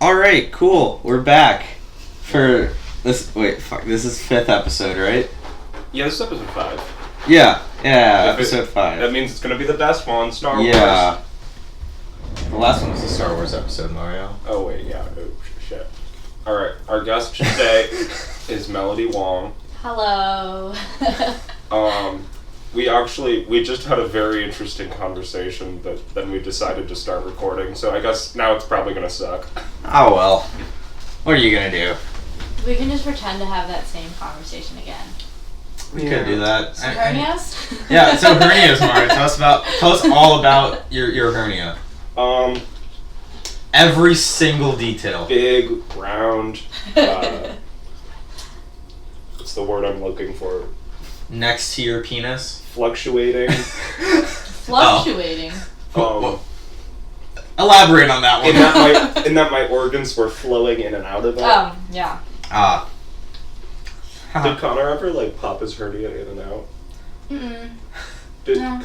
Alright, cool. We're back for this. Wait, fuck. This is 5th episode, right? Yeah, this is episode 5. Yeah, episode 5. That means it's gonna be the best one, Star Wars. Yeah. The last one was the Star Wars episode, Mario. Oh, wait, yeah. Oh, shit. Alright, our guest today is Melodie Wong. Hello. We just had a very interesting conversation, but then we decided to start recording, so I guess now it's probably gonna suck. Oh well. What are you gonna do? We can just pretend to have that same conversation again. We could do that. So hernias? Yeah, so hernias, Mario. Tell us all about your hernia. Every single detail. Big, round, what's the word I'm looking for? Next to your penis? Fluctuating. Fluctuating. Elaborate on that one. In that my organs were flowing in and out of it. Yeah. Did Connor ever pop his hernia in and out? No.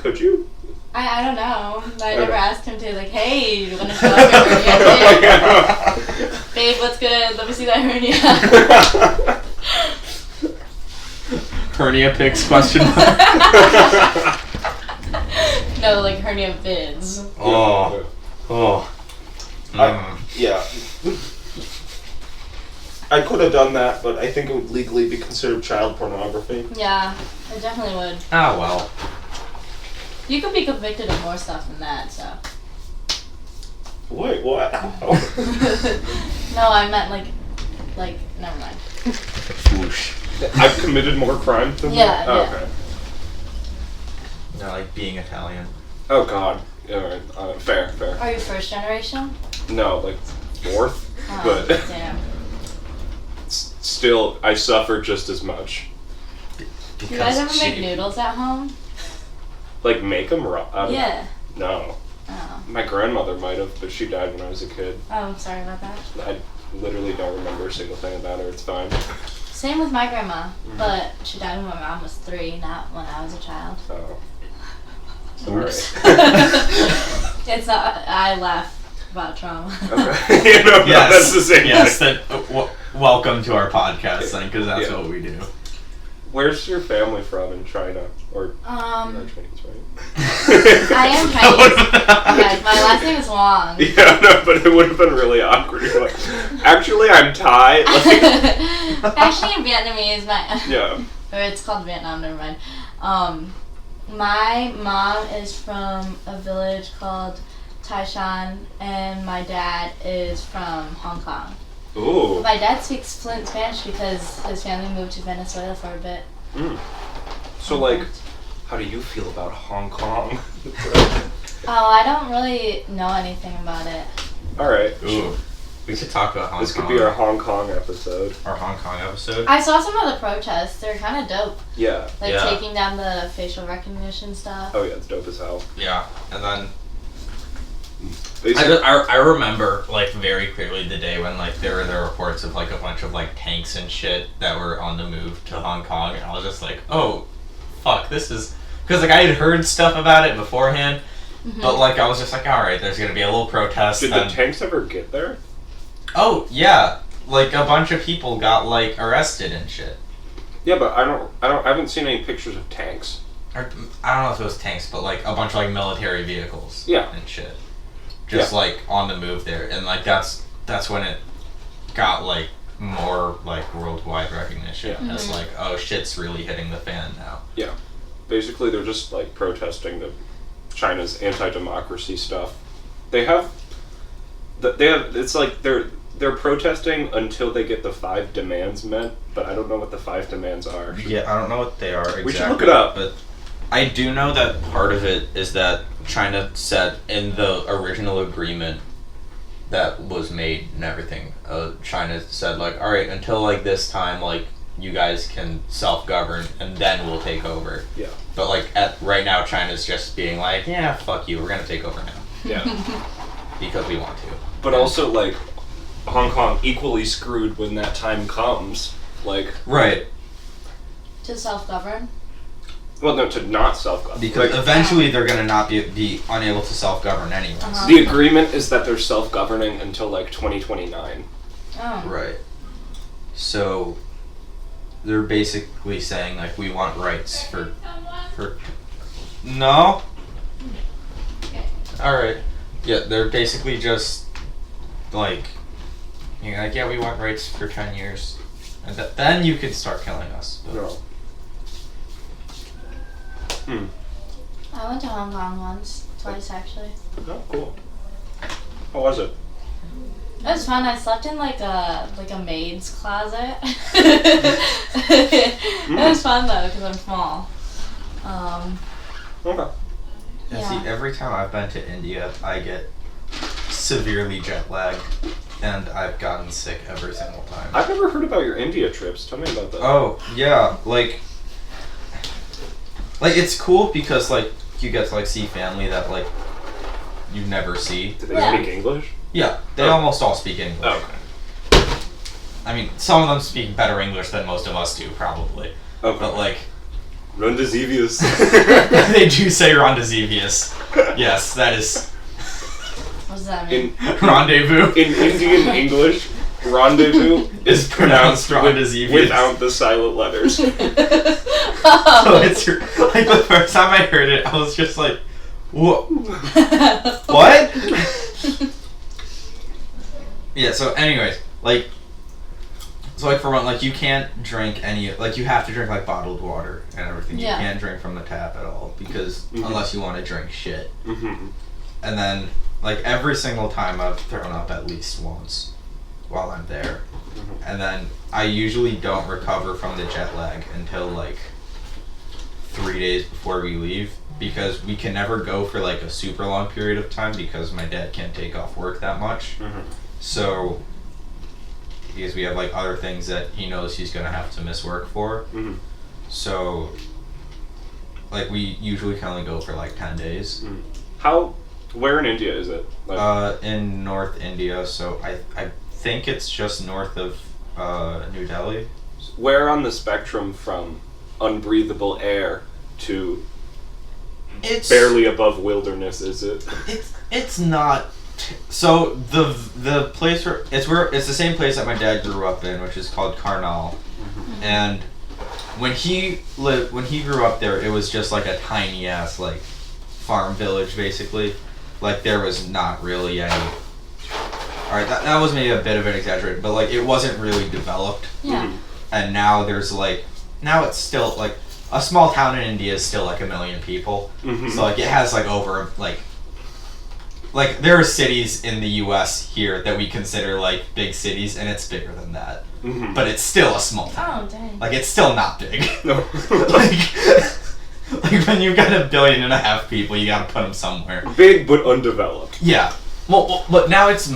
Could you? I don't know. I never asked him to, hey, you want to show off your hernia? Babe, what's good? Let me see that hernia. Hernia pics, question mark. No, hernia vids. Oh. Yeah. I could have done that, but I think it would legally be considered child pornography. Yeah, it definitely would. Oh, well. You could be convicted of more stuff than that, so. Wait, what? No, I meant never mind. Whoosh. I've committed more crimes than that? Yeah. Okay. No, being Italian. Oh, God. Alright, fair. Are you first generation? No, 4th. Oh, but damn. Still, I suffer just as much. Do you guys ever make noodles at home? Make them raw? Yeah. No. Oh. My grandmother might have, but she died when I was a kid. Oh, I'm sorry about that. I literally don't remember a single thing about her. It's fine. Same with my grandma, but she died when my mom was 3, not when I was a child. Oh. Oops. It's not. I laugh about trauma. Okay. Yes, that's the same thing. Welcome to our podcast, then, because that's what we do. Where's your family from in China? Or you're Chinese, right? I am Chinese. Yes, my last name is Wong. Yeah, no, but it would have been really awkward. Actually, I'm Thai. Actually, I'm Vietnamese. Yeah. Or it's called Vietnam. Never mind. My mom is from a village called Taishan, and my dad is from Hong Kong. Ooh. My dad speaks fluent Spanish because his family moved to Venezuela for a bit. So, how do you feel about Hong Kong? I don't really know anything about it. Alright. Ooh. We should talk about Hong Kong. This could be our Hong Kong episode. Our Hong Kong episode? I saw some of the protests. They're kind of dope. Yeah. Taking down the facial recognition stuff. Oh, yeah, it's dope as hell. Yeah. And then Basically, I remember very clearly the day when there were the reports of a bunch of tanks and shit that were on the move to Hong Kong, and I was just oh fuck, this is because I had heard stuff about it beforehand, but I was just alright, there's gonna be a little protest. Did the tanks ever get there? Oh yeah, a bunch of people got arrested and shit. Yeah, but I haven't seen any pictures of tanks. I don't know if it was tanks, but a bunch of military vehicles. Yeah. And shit. Just on the move there, and that's when it got more worldwide recognition as oh shit's really hitting the fan now. Yeah, basically they're just protesting China's anti-democracy stuff. It's they're protesting until they get the 5 demands met, but I don't know what the 5 demands are. Yeah, I don't know what they are exactly. We should look it up. But I do know that part of it is that China said in the original agreement that was made and everything, China said alright, until this time you guys can self-govern and then we'll take over. Yeah. But right now China's just being yeah, fuck you, we're gonna take over now. Yeah. Because we want to. But also Hong Kong equally screwed when that time comes. Right. To self-govern? Well, no, to not self-govern. Because eventually they're going to not be unable to self-govern anyways. The agreement is that they're self-governing until, 2029. Oh. Right. So, they're basically saying, we want rights for... No? Alright. Yeah, they're basically just, yeah, we want rights for 10 years. And then you could start killing us. But. No. I went to Hong Kong twice actually. Oh, cool. How was it? It was fun. I slept in a maid's closet. It was fun though because I'm small. Okay. Yeah. See, every time I've been to India, I get severely jet lagged, and I've gotten sick every single time. I've never heard about your India trips. Tell me about that. Oh, yeah, it's cool because, you get to, see family that, you never see. Do they speak English? Yeah, they almost all speak English. Oh, okay. I mean, some of them speak better English than most of us do, probably. Okay. But, Rendezvous. they do say rendezvous. Yes, that is... What does that mean? Rendezvous. In Indian English, rendezvous is pronounced rendezvous. Without the silent letters. So it's the first time I heard it, I was just like, what? Yeah, so anyways, for one, you can't drink any, you have to drink, bottled water and everything. Yeah. You can't drink from the tap at all, because, unless you want to drink shit. Mm-hmm. And then, every single time I've thrown up at least once while I'm there. Mm-hmm. And then I usually don't recover from the jet lag until, 3 days before we leave, because we can never go for, a super long period of time because my dad can't take off work that much. Mm-hmm. So... because we have other things that he knows he's gonna have to miss work for. Mm-hmm. So we usually can only go for 10 days. Where in India is it? In North India, so I think it's just north of New Delhi. Where on the spectrum from unbreathable air to It's barely above wilderness is it? It's not. So the place where it's the same place that my dad grew up in, which is called Karnal, and when he grew up there, it was just a tiny ass farm village basically. There was not really any. All right, that was maybe a bit of an exaggeration, but it wasn't really developed. Yeah. And now there's now it's still a small town in India is still 1 million people. Mm-hmm. So it has over there are cities in the U.S. here that we consider big cities, and it's bigger than that. Mm-hmm. But it's still a small town. Oh dang. It's still not big. No. When you've got 1.5 billion people, you gotta put them somewhere. Big but undeveloped. Yeah. Well, but now it's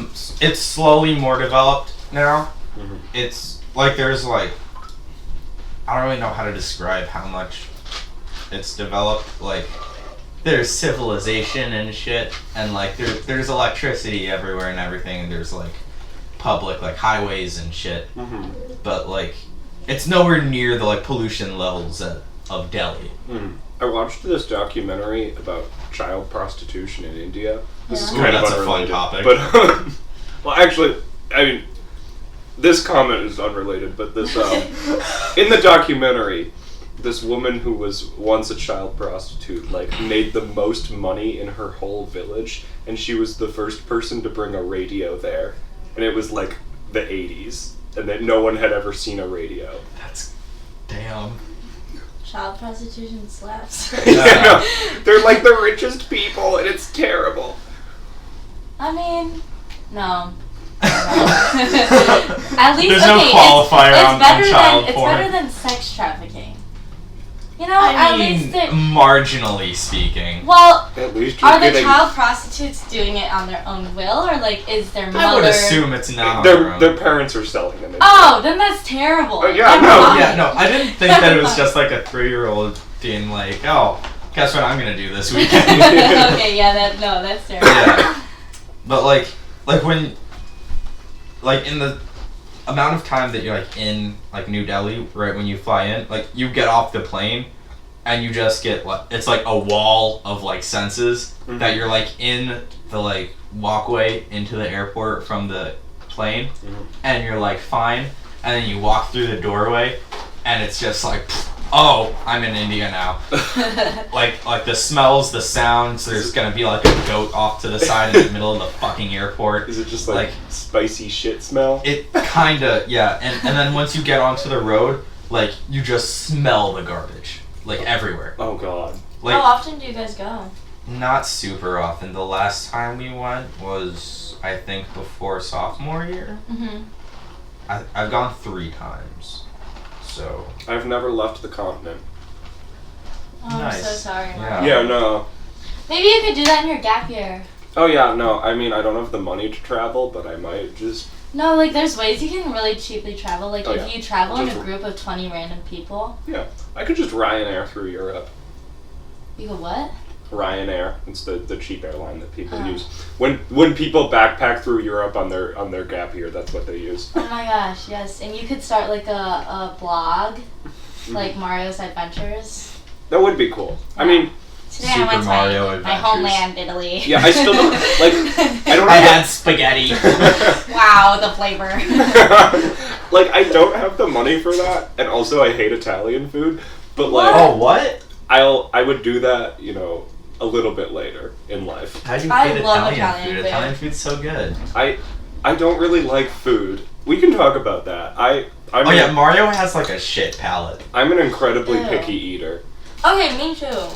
slowly more developed now. Mm-hmm. It's there's I don't really know how to describe how much it's developed. There's civilization and shit, and there's electricity everywhere and everything, and there's public highways and shit. Mm-hmm. But it's nowhere near the pollution levels of Delhi. Mm. I watched this documentary about child prostitution in India. This is Yeah. kind of That's a fun unrelated, topic. but well, actually, I mean, this comment is unrelated. But this in the documentary, this woman who was once a child prostitute made the most money in her whole village, and she was the first person to bring a radio there, and it was the 80s, and that no one had ever seen a radio. That's damn. Child prostitution slaps. Yeah, no, they're the richest people, and it's terrible. I mean, no. At least There's no qualifier it's on better child than, porn. It's better than sex trafficking. You know, I at mean, least it. marginally speaking. Well, At least you're are the getting child prostitutes doing it on their own will, or is their mother? I would assume it's not on their own. their parents are selling them. Oh, then that's terrible. Oh, yeah, Never no. mind. Yeah, no, I didn't think that it was just a 3-year-old being oh, guess what I'm gonna do this weekend. Okay, yeah, that's terrible. Yeah. But when in the amount of time that you're in New Delhi, right when you fly in, you get off the plane, and you just get like it's like a wall of like senses that you're like in the like walkway into the airport from the plane, and you're like fine, and then you walk through the doorway, and it's just like, oh, I'm in India now. like the smells, the sounds. There's gonna be like a goat off to the side in the middle of the fucking airport. Is it just like spicy shit smell? It kinda, yeah. And then once you get onto the road, like you just smell the garbage like everywhere. Oh god. Like, how often do you guys go? Not super often. The last time we went was, I think, before sophomore year. I've gone 3 times. So I've never left the continent. Oh, nice. I'm so sorry. Yeah, no. Maybe you could do that in your gap year. Oh yeah, no. I mean, I don't have the money to travel, but I might just. No, like there's ways you can really cheaply travel. Like if you travel just in a group of 20 random people. Yeah, I could just Ryanair through Europe. You could what? Ryanair. It's the cheap airline that people use. When people backpack through Europe on their gap year, that's what they use. Oh my gosh, yes. And you could start like a blog, like Mario's Adventures. That would be cool. Yeah. I mean, today I went to my homeland, Italy. Yeah, I still don't like. I don't. I had spaghetti. Wow, the flavor. Like I don't have the money for that, and also I hate Italian food. But like, oh what? I would do that, a little bit later in life. How do you I hate love Italian food? food. Italian food's so good. I don't really like food. We can talk about that. Mario has like a shit palate. I'm an incredibly Ew. picky eater. Okay, me too.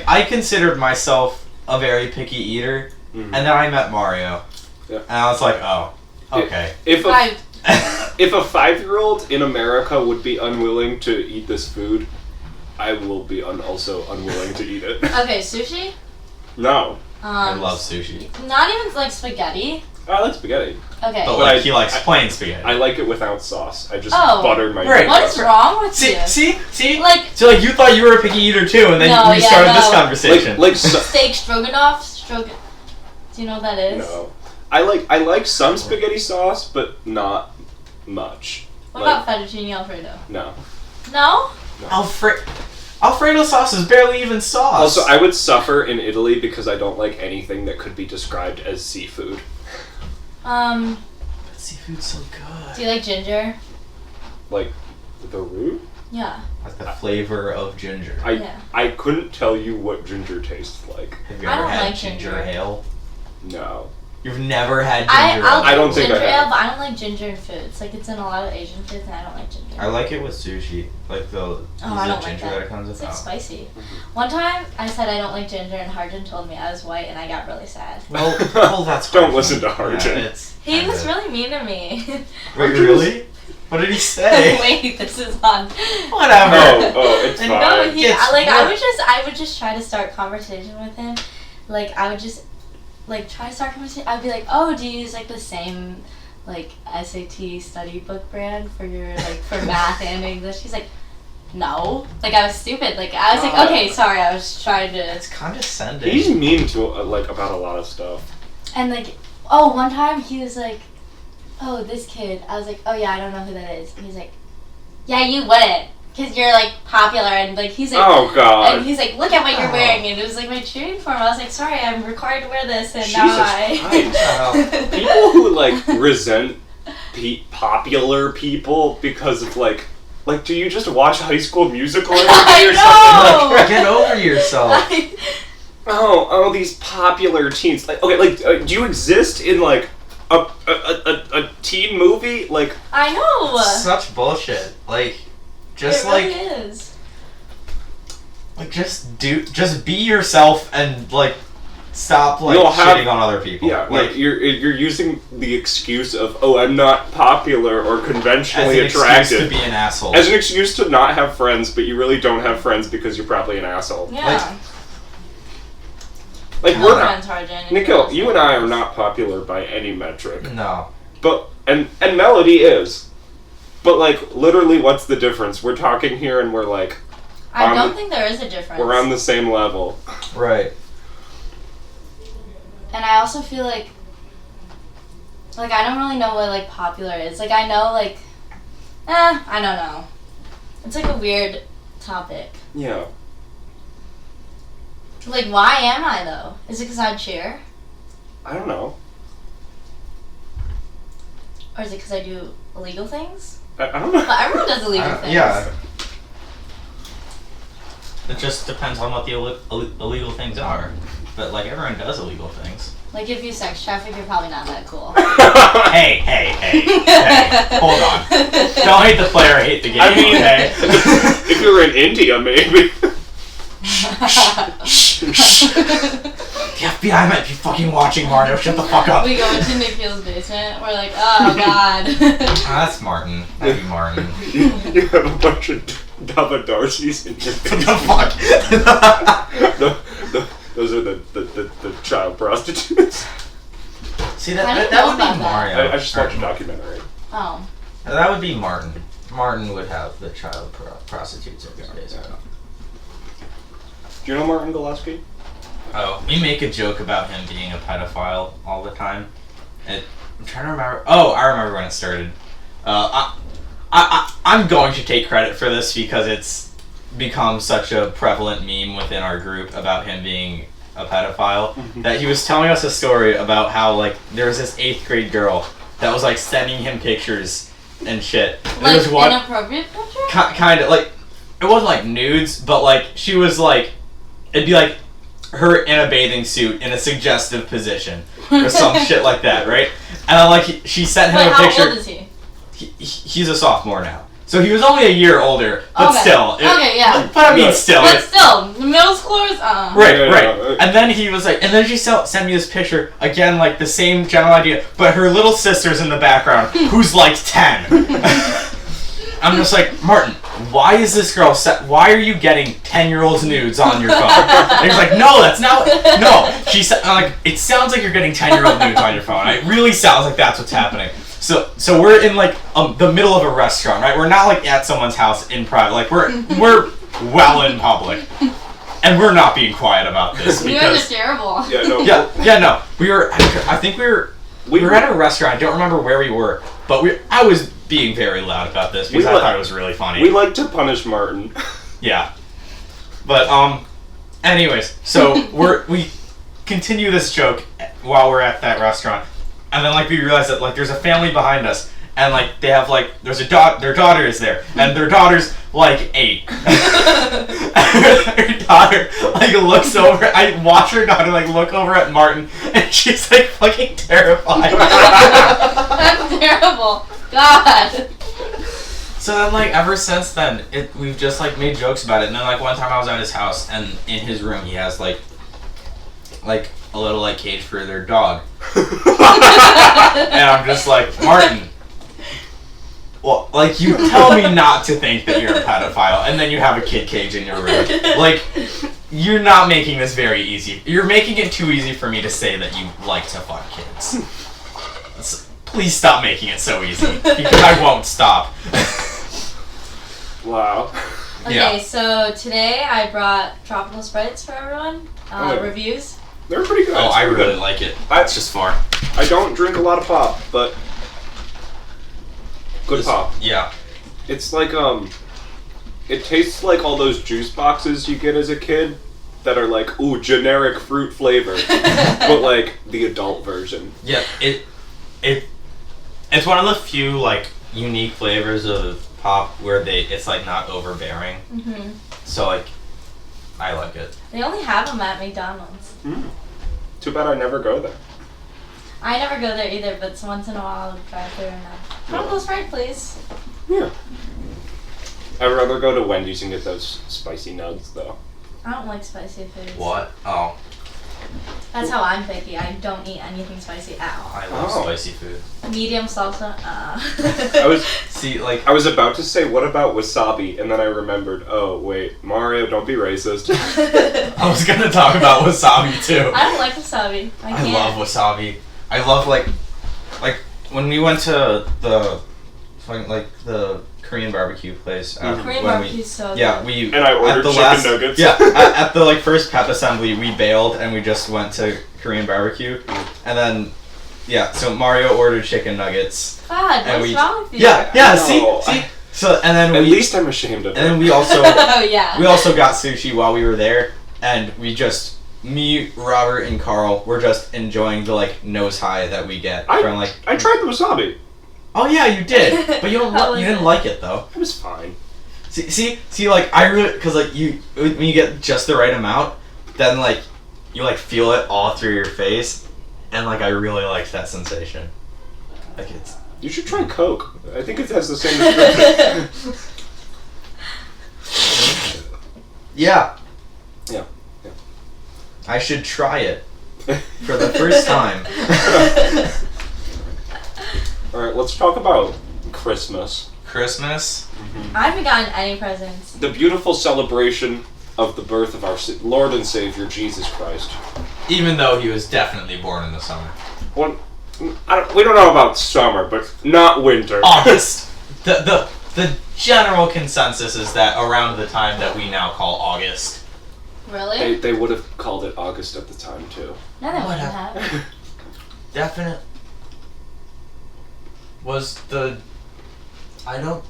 I considered myself a very picky eater, and then I met Mario, and I was like, oh, okay. If a 5-year-old in America would be unwilling to eat this food, I will be also unwilling to eat it. Okay, sushi? No. I love sushi. Not even like spaghetti. I like spaghetti. Okay. But he likes plain spaghetti. I like it without sauce. I just Oh. butter my Right. What is wrong with you? See? Like, So you thought you were a picky eater too, and then we started this conversation. steak stroganoff? Do you know what that is? No. I like some spaghetti sauce, but not much. What about fettuccine alfredo? No. No? Alfredo sauce is barely even sauce. Also, I would suffer in Italy because I don't like anything that could be described as seafood. But seafood's so good. Do you like ginger? Like the root? Yeah. Like the flavor of ginger. I couldn't tell you what ginger tastes like. Have you I ever don't had like ginger ginger. ale? No. You've never had ginger I'll ale? I don't think ginger I have. ale, but I don't like ginger in foods. Like it's in a lot of Asian foods, and I don't like ginger. I like it with sushi. Like the I don't like ginger that. that it comes with. It's like spicy. One time, I said I don't like ginger, and Harjan told me I was white, and I got really sad. Well, that's Don't hard. listen to Harjan. He was really mean to me. Wait, really? What did he say? Wait, this is on. Whatever. Oh, it's fine. No, I would just try to start conversation with him. Like I would just try to start conversation. I'd be like, oh, do you use like the same like SAT study book brand for your for math and English? He's like, no. Like I was stupid. Like I was like, okay, sorry. I was trying to. It's condescending. He's mean to about a lot of stuff. And one time he was like, oh, this kid. I was like, oh yeah, I don't know who that is. And he's like, yeah, you wouldn't. Because you're popular, and he's like, oh god, and he's like, look at what you're wearing, and it was my cheering uniform. I was like, sorry, I'm required to wear this, and Jesus now Christ. People who resent popular people because of do you just watch High School Musical every day or I know! Get over yourself. Oh, these popular teens. Do you exist in a teen movie? I know. Such bullshit. Just it really is. Just be yourself and stop shitting on other people. Yeah, you're using the excuse of I'm not popular or conventionally attractive excuse to be an asshole. As an excuse to not have friends, but you really don't have friends because you're probably an asshole. Yeah. We're not. Harjan, Nikhil, you and I are not popular by any metric. No. But and Melodie is. But literally, what's the difference? We're talking here, and we're I don't think there is a difference. We're on the same level. Right. And I also feel I don't really know what popular is. I know I don't know. It's a weird topic. Yeah. Like, why am I, though? Is it because I cheer? I don't know. Or is it because I do illegal things? I don't know. But everyone does illegal things. Yeah. It just depends on what the illegal things are. But, like, everyone does illegal things. Like, if you sex traffic, you're probably not that cool. Hey, hold on. Don't hate the player, hate the game, I mean, okay? if you were in India, maybe. The FBI might be fucking watching, Mario. Shut the fuck up. We go into Nikhil's basement. We're like, oh god. That's Martin. That'd be Martin. You have a bunch of Dava Darcys in your What the fuck? Those are the child prostitutes. See, I didn't that know would about be that. Mario. I just watched a documentary. Oh. That would be Martin. Martin would have the child prostitutes in his basement. Do you know Martin Gillespie? Oh, we make a joke about him being a pedophile all the time. I'm trying to remember. Oh, I remember when it started. I'm going to take credit for this because it's become such a prevalent meme within our group about him being a pedophile that he was telling us a story about how, like, there was this 8th grade girl that was, like, sending him pictures and shit. And Like, there was one inappropriate picture? kind of, like, it wasn't like nudes, but, like, she was, like, it'd be, like, her in a bathing suit in a suggestive position or some shit like that, right? And then, like, she sent him Wait, a how picture. old is he? He's a sophomore now. So he was only a year older, but Okay. still. Okay, yeah. But I mean, Yeah. still. But still, middle schoolers, Right, Yeah, right. yeah. And then he was like, and then she sent me this picture, again, like the same general idea, but her little sister's in the background, who's like 10. I'm just like, Martin, why is this girl why are you getting 10-year-olds nudes on your phone? And he's like, no, that's not, no. She said, like, it sounds like you're getting 10-year-old nudes on your phone. It really sounds like that's what's happening. So we're in like the middle of a restaurant, right? We're not like at someone's house in private. Like we're well in public, and we're not being quiet about this you guys because are terrible. Yeah, no. yeah, no. We were. I think we were at a restaurant. I don't remember where we were, but I was being very loud about this because I thought it was really funny. We like to punish Martin. Yeah, but anyways, so we continue this joke while we're at that restaurant. And then, like, we realize that, like, there's a family behind us, and, like, they have, like, their daughter is there, and their daughter's, like, 8. Her daughter, like, looks over, I watch her daughter, like, look over at Martin, and she's, like, fucking terrified. That's terrible. God. So then, like, ever since then, we've just, like, made jokes about it, and then, like, one time I was at his house, and in his room he has, like, a little, like, cage for their dog. And I'm just like, Martin, well, like, you tell me not to think that you're a pedophile, and then you have a kid cage in your room. Like, you're not making this very easy. You're making it too easy for me to say that you like to fuck kids. Please stop making it so easy, because I won't stop. Wow. Okay, Yeah. so today I brought tropical sprites for everyone. Oh. Reviews. They're pretty good. Oh, It's I pretty really good. like it. It's just far. I don't drink a lot of pop, but good pop. Yeah. It's like it tastes like all those juice boxes you get as a kid that are like, ooh, generic fruit flavor, but like the adult version. Yeah, it's one of the few, like, unique flavors of pop where it's like not overbearing. Mm-hmm. So, like, I like it. They only have them at McDonald's. Too bad I never go there. I never go there either, but once in a while I'll drive through and tropical sprite, please. Yeah. I'd rather go to Wendy's and get those spicy nugs, though. I don't like spicy foods. What? Oh, That's how I'm picky. I don't eat anything spicy at all. I love Oh. spicy food. Medium salsa. I was See, like, I was about to say, what about wasabi? And then I remembered, oh, wait, Mario, don't be racist. I was gonna talk about wasabi too. I don't like wasabi. I I can't. love wasabi. I love, like when we went to the Korean barbecue place. Korean when barbecue's so Yeah, good. we And I ordered at the chicken nuggets. Yeah, at the like first pep assembly, we bailed and we just went to Korean barbecue, and then so Mario ordered chicken nuggets. God, And what's we- wrong with you? Yeah, No. see, So and then At least I'm ashamed of it. and then we also Oh yeah. we also got sushi while we were there, and me, Robert, and Carl were just enjoying the like nose high that we get from like. I tried the wasabi. Oh yeah, you did, but you How was didn't it? like it though. It was fine. See, like I really, because like when you get just the right amount, then like you like feel it all through your face, and like I really liked that sensation. Like it's. You should try Coke. I think it has the same description. Yeah. Yeah. I should try it for the first time. Alright, let's talk about Christmas. Christmas. I haven't gotten any presents. The beautiful celebration of the birth of our Lord and Savior, Jesus Christ. Even though he was definitely born in the summer. We don't know about summer, but not winter. August. The general consensus is that around the time that we now call August. Really? They would have called it August at the time, too. No, they wouldn't Whatever. have. Definite. Was the. I don't.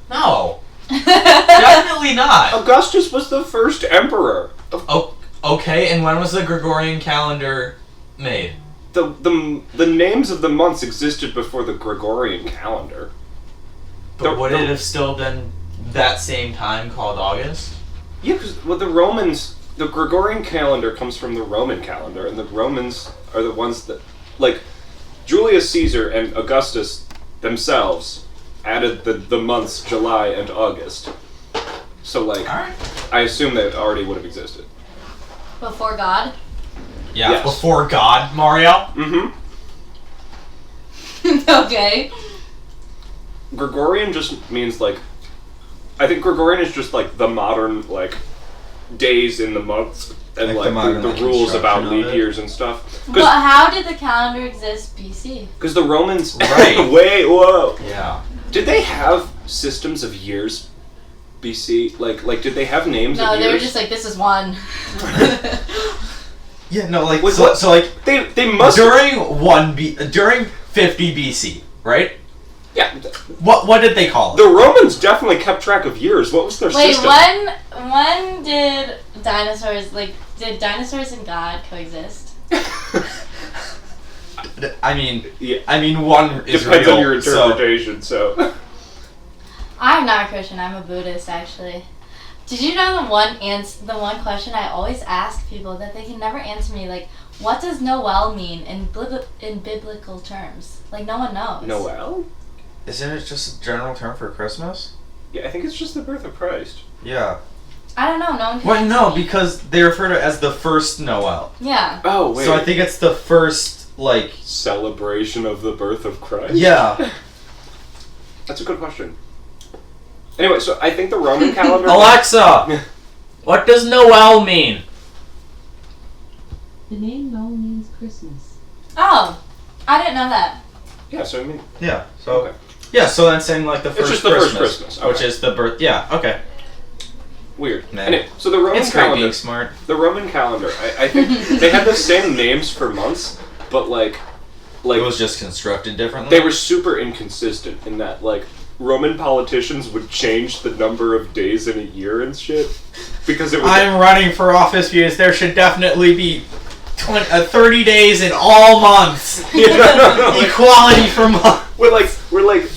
No. Definitely not. Augustus was the first emperor. Oh, okay, and when was the Gregorian calendar made? The names of the months existed before the Gregorian calendar. But would it have still been that same time called August? Yeah, because the Romans, the Gregorian calendar comes from the Roman calendar, and the Romans are the ones that, like, Julius Caesar and Augustus themselves added the months July and August. So, like, Alright. I assume that already would have existed. Before God? Yeah, Yes. before God, Mario. Mm-hmm. Okay. Gregorian just means, like, I think Gregorian is just, like, the modern, like, days in the months, and, Like the modern, the like, rules about construction of leap it? years and stuff. Well, how did the calendar exist BC? Because the Romans... Right. Whoa. Yeah. Did they have systems of years BC? Like did they have names No, of they were years? just like, this is one. Yeah, no, like Wait, so, what? so like They must... during 50 BC, right? Yeah. What did they call it? The Romans definitely kept track of years. What was their Wait, system? when did dinosaurs and God coexist? I mean, Yeah. one is Depends real, on your so- interpretation, so... I'm not a Christian, I'm a Buddhist actually. Did you know the one question I always ask people that they can never answer me, like, what does Noel mean in biblical terms? Like, no one knows. Noel? Isn't it just a general term for Christmas? Yeah, I think it's just the birth of Christ. Yeah. I don't know, no one can Well, answer no, me. because they refer to it as the first Noel. Yeah. Oh, wait. So I think it's the first, like... Celebration of the birth of Christ? Yeah. That's a good question. Anyway, so I think the Roman calendar... Alexa! What does Noel mean? The name Noel means Christmas. Oh, I didn't know that. Yeah, so I mean... Yeah, so... Okay. Yeah, so then saying like the It's first just the Christmas. first Christmas, okay. Which is the birth... Yeah, okay. Weird. Man. Anyway, so the Roman It's great calendar... being smart. The Roman calendar, I think they had the same names for months, but like It was just constructed differently? they were super inconsistent in that like Roman politicians would change the number of days in a year and shit because it was I'm running for office because there should definitely be 30 days in all months. Equality for month. we're like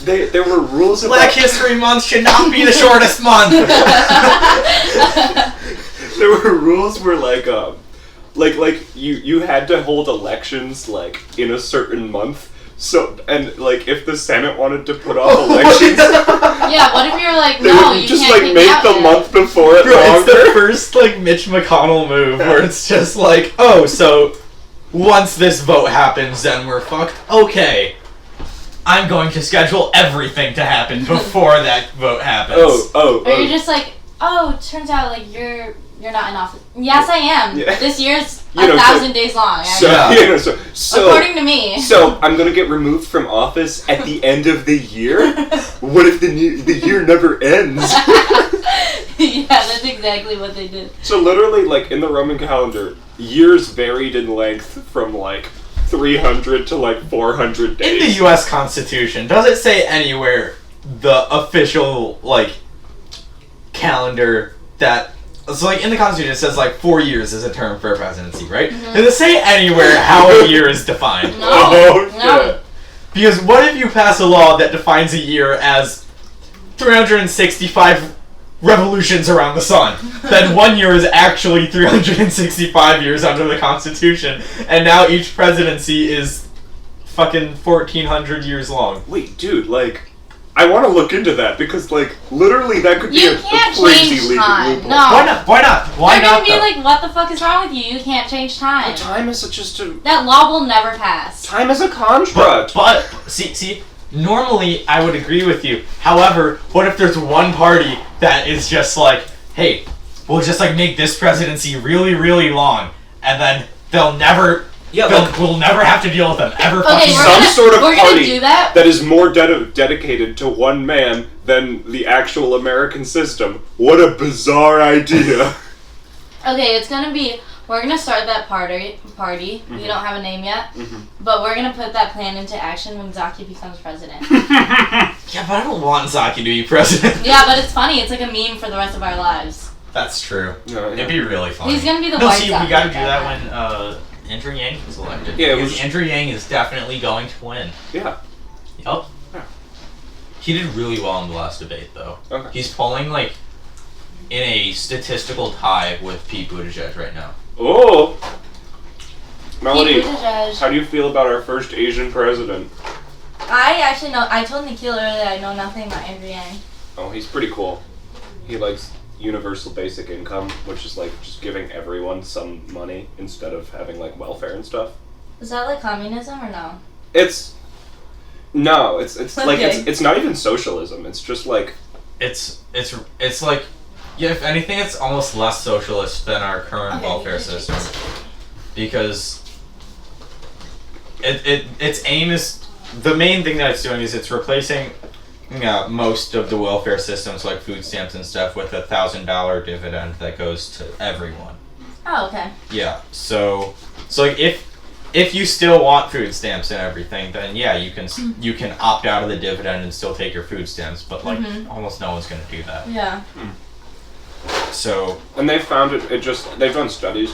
there were rules about Black History Month should not be the shortest month. there were rules where like you had to hold elections like in a certain month. So and like if the Senate wanted to put off elections, Yeah, what if you're like, they no, would you just can't like kick me make out the yet. month before it Bro, it's the longer. first like Mitch McConnell move where it's just like, oh, so once this vote happens, then we're fucked. Okay, I'm going to schedule everything to happen before that vote happens. Or you're just like, oh, turns out like you're not in office. Yes, I am. Yeah. This year's You know, 1,000 days long. So, actually. Yeah. you know, so According to me. So I'm gonna get removed from office at the end of the year? What if the year never ends? Yeah, that's exactly what they did. So literally, like in the Roman calendar, years varied in length from like 300 to like 400 In days. the U.S. Constitution, does it say anywhere the official like calendar that. So, like, in the Constitution, it says, like, 4 years is a term for a presidency, right? Mhm. Does it say anywhere how a year is defined? No. Oh, No. shit. Because what if you pass a law that defines a year as 365 revolutions around the sun? Then 1 year is actually 365 years under the Constitution, and now each presidency is fucking 1,400 years long. Wait, dude, like, I want to look into that because, like, literally that could be You a can't crazy change legal time. loophole. No. Why not? Why not? Why They're not, gonna be though? like, what the fuck is wrong with you? You can't change time. But time is just a That law will never pass. time is a construct. But see, normally I would agree with you. However, what if there's one party that is just like, hey, we'll just like make this presidency really, really long, and then we'll never have to deal with them ever. Okay, fucking we're Some gonna, sort of we're party gonna do that. that is more dedicated to one man than the actual American system. What a bizarre idea. Okay, it's gonna be. We're gonna start that party. Mm-hmm. We don't have a name yet, Mhm. but we're gonna put that plan into action when Zaki becomes president. Yeah, but I don't want Zaki to be president. Yeah, but it's funny. It's like a meme for the rest of our lives. That's true. Yeah, It'd be really funny. He's gonna be the No, white see, Zaki we gotta do guy. that when Andrew Yang is elected. Yeah, it because was- Andrew Yang is definitely going to win. Yeah. Yup. Yeah. He did really well in the last debate, though. Okay. He's polling like in a statistical tie with Pete Buttigieg right now. Oh. Melodie, Pete Buttigieg. how do you feel about our first Asian president? I actually know. I told Nikhil earlier I know nothing about Andrew Yang. Oh, he's pretty cool. He likes universal basic income, which is like just giving everyone some money instead of having like welfare and stuff. Is that like communism or no? It's like Okay. it's not even socialism. It's just like It's like, yeah, if anything, it's almost less socialist than our current Okay, welfare you can system, take this. because its aim is, the main thing that it's doing is it's replacing most of the welfare systems like food stamps and stuff with $1,000 dividend that goes to everyone. Oh, okay. Yeah, so like if you still want food stamps and everything, then yeah, you can opt out of the dividend and still take your food stamps, but like Mhm. almost no one's gonna do that. Yeah. So and they've found they've done studies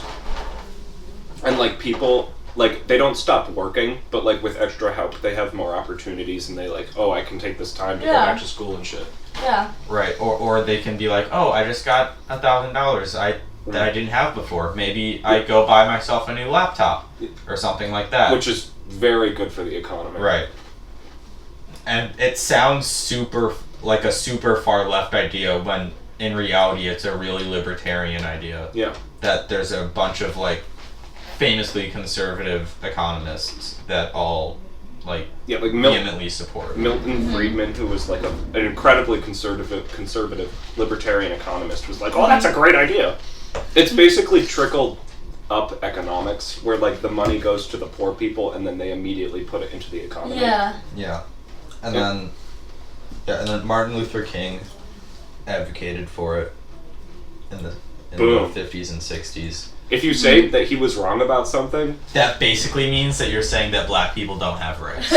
and like people like they don't stop working, but like with extra help they have more opportunities and they like, oh, I can take this time to go Yeah. back to school and shit. Yeah. right, or they can be like, oh, I just got $1,000 that I didn't have before. Maybe I go buy myself a new laptop or something like that. Which is very good for the economy. Right. And it sounds super far left idea when in reality it's a really libertarian idea. Yeah. That there's a bunch of like famously conservative economists that all like Yeah, like vehemently support. Milton Friedman, who was like an incredibly conservative libertarian economist, was like, "Oh, that's a great idea." It's basically trickled up economics, where like the money goes to the poor people, and then they immediately put it into the economy. Yeah. Yeah. And Yeah. then Martin Luther King advocated for it in the Boom. 50s and 60s. If you say that he was wrong about something, That basically means that you're saying that black people don't have rights.